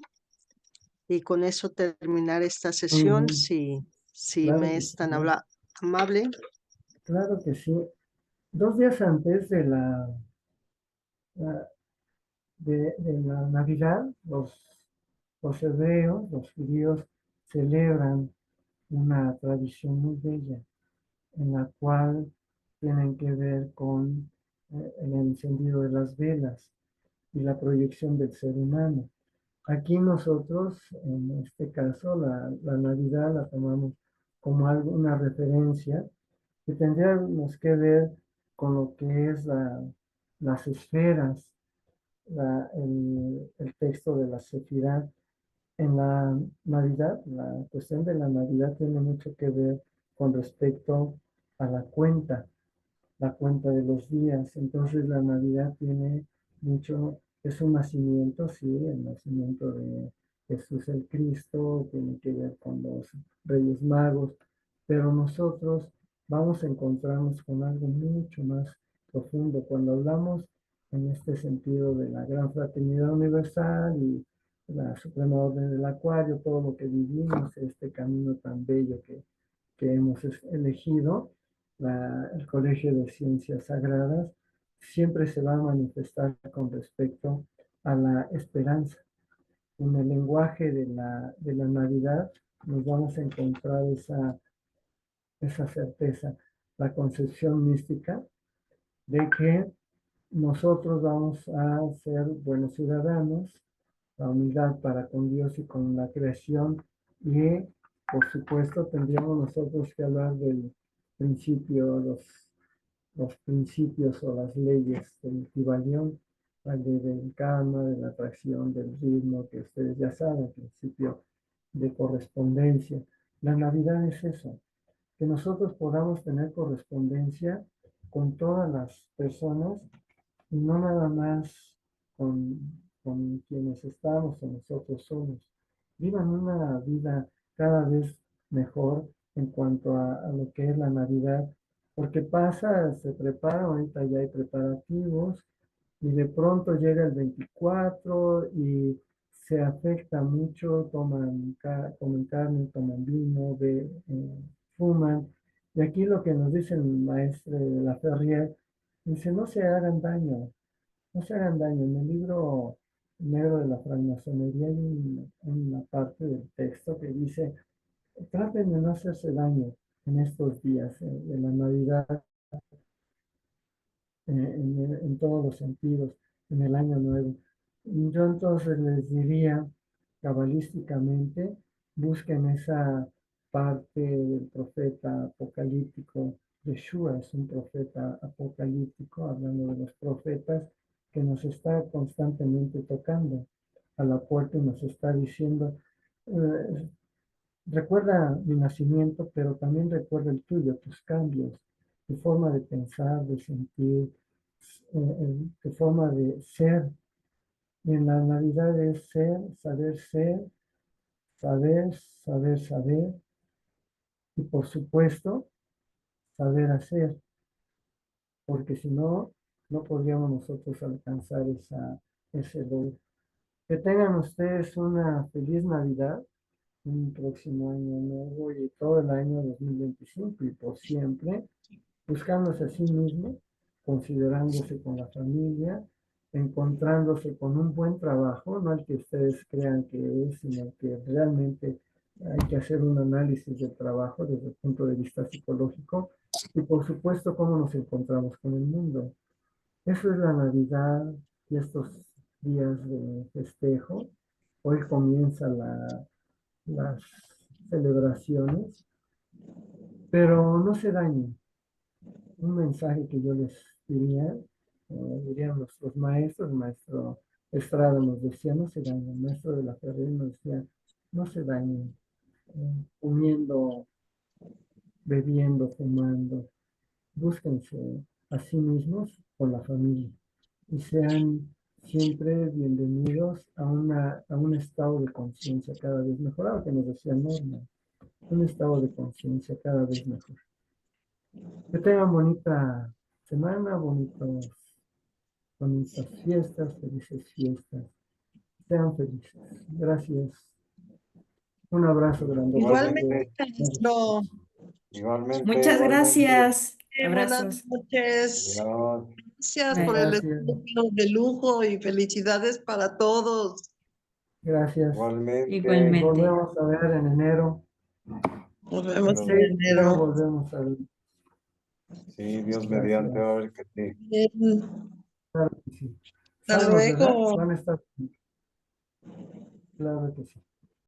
y con eso terminar esta Muy sesión, bien, si claro me que es sí, tan amable. claro que sí. 2 días antes la- de la Navidad, los hebreos, los judíos, celebran una tradición muy bella en la cual tienen que ver con el encendido de las velas y la proyección del ser humano. Aquí nosotros, en este caso, la Navidad la tomamos como una referencia que tendríamos que ver con lo que es las esferas, el texto de la Sefirá. En la Navidad, la cuestión de la Navidad tiene mucho que ver con respecto a la cuenta de los días. Entonces la Navidad tiene mucho, es un nacimiento, sí, el nacimiento de Jesús el Cristo, tiene que ver con los Reyes Magos, pero nosotros vamos a encontrarnos con algo mucho más profundo cuando hablamos en este sentido de la gran fraternidad universal y la suprema orden del Acuario, todo lo que vivimos, este camino tan bello que hemos elegido. el Colegio de Ciencias Sagradas, siempre se va a manifestar con respecto a la esperanza. En el lenguaje de la Navidad nos vamos a encontrar esa certeza, la concepción mística de que nosotros vamos a ser buenos ciudadanos, la unidad para con Dios y con la creación, y por supuesto tendríamos nosotros que hablar del principio, los principios o las leyes del Kybalión, la ley del karma, de la atracción, del ritmo, que ustedes ya saben, el principio de correspondencia. La Navidad es eso, que nosotros podamos tener correspondencia con todas las personas y no nada más con quienes estamos o nosotros solos. Vivan una vida cada vez mejor en cuanto a lo que es la Navidad, porque pasa, se prepara, ahorita ya hay preparativos, y de pronto llega el 24 y se afecta mucho, comen carne, toman vino, fuman. Y aquí lo que nos dice el maestro de la Ferrier, dice, no se hagan daño, no se hagan daño. En el libro negro de la francmasonería hay una parte del texto que dice, traten de no hacerse daño en estos días de la Navidad, en todos los sentidos, en el año nuevo. Yo entonces les diría, cabalísticamente, busquen esa parte del profeta apocalíptico. Yeshua es un profeta apocalíptico, hablando de los profetas, que nos está constantemente tocando a la puerta y nos está diciendo, recuerda mi nacimiento, pero también recuerda el tuyo, tus cambios, tu forma de pensar, de sentir, tu forma de ser. Y en la Navidad es ser, saber, y por supuesto, saber hacer, porque si no, no podríamos nosotros alcanzar ese logro. Que tengan ustedes una feliz Navidad, un próximo año nuevo y todo el año 2025 y por siempre, buscándose a sí mismo, considerándose con la familia, encontrándose con un buen trabajo, no el que ustedes crean que es, sino que realmente hay que hacer un análisis del trabajo desde el punto de vista psicológico y por supuesto cómo nos encontramos con el mundo. Eso es la Navidad y estos días de festejo. Hoy comienza las celebraciones, pero no se dañen. Un mensaje que yo les diría, dirían los maestros, el maestro Estrada nos decía, no se dañen, el maestro de la Ferrer nos decía, no se dañen, comiendo, bebiendo, fumando, búsquense a sí mismos con la familia y sean siempre bienvenidos a un estado de conciencia cada vez mejorado, que nos decía Norma, un estado de conciencia cada vez mejor. Que tengan bonita semana, bonitas fiestas, felices fiestas. Sean felices. Gracias. Un abrazo grande. Igualmente, maestro. Igualmente. Muchas gracias. Buenas Abrazos. noches. Adiós. Gracias Bye. por el Gracias. estudio de lujo y felicidades para todos. Gracias. Igualmente. Nos Igualmente. volvemos a ver en enero. Nos vemos Pero- en Sí, pero enero. volvemos a ver. Sí, Dios Gracias. mediante, va a ver que sí. Bien. Claro que sí. Hasta Sanos, ¿verdad? luego. Van a estar. Claro que sí.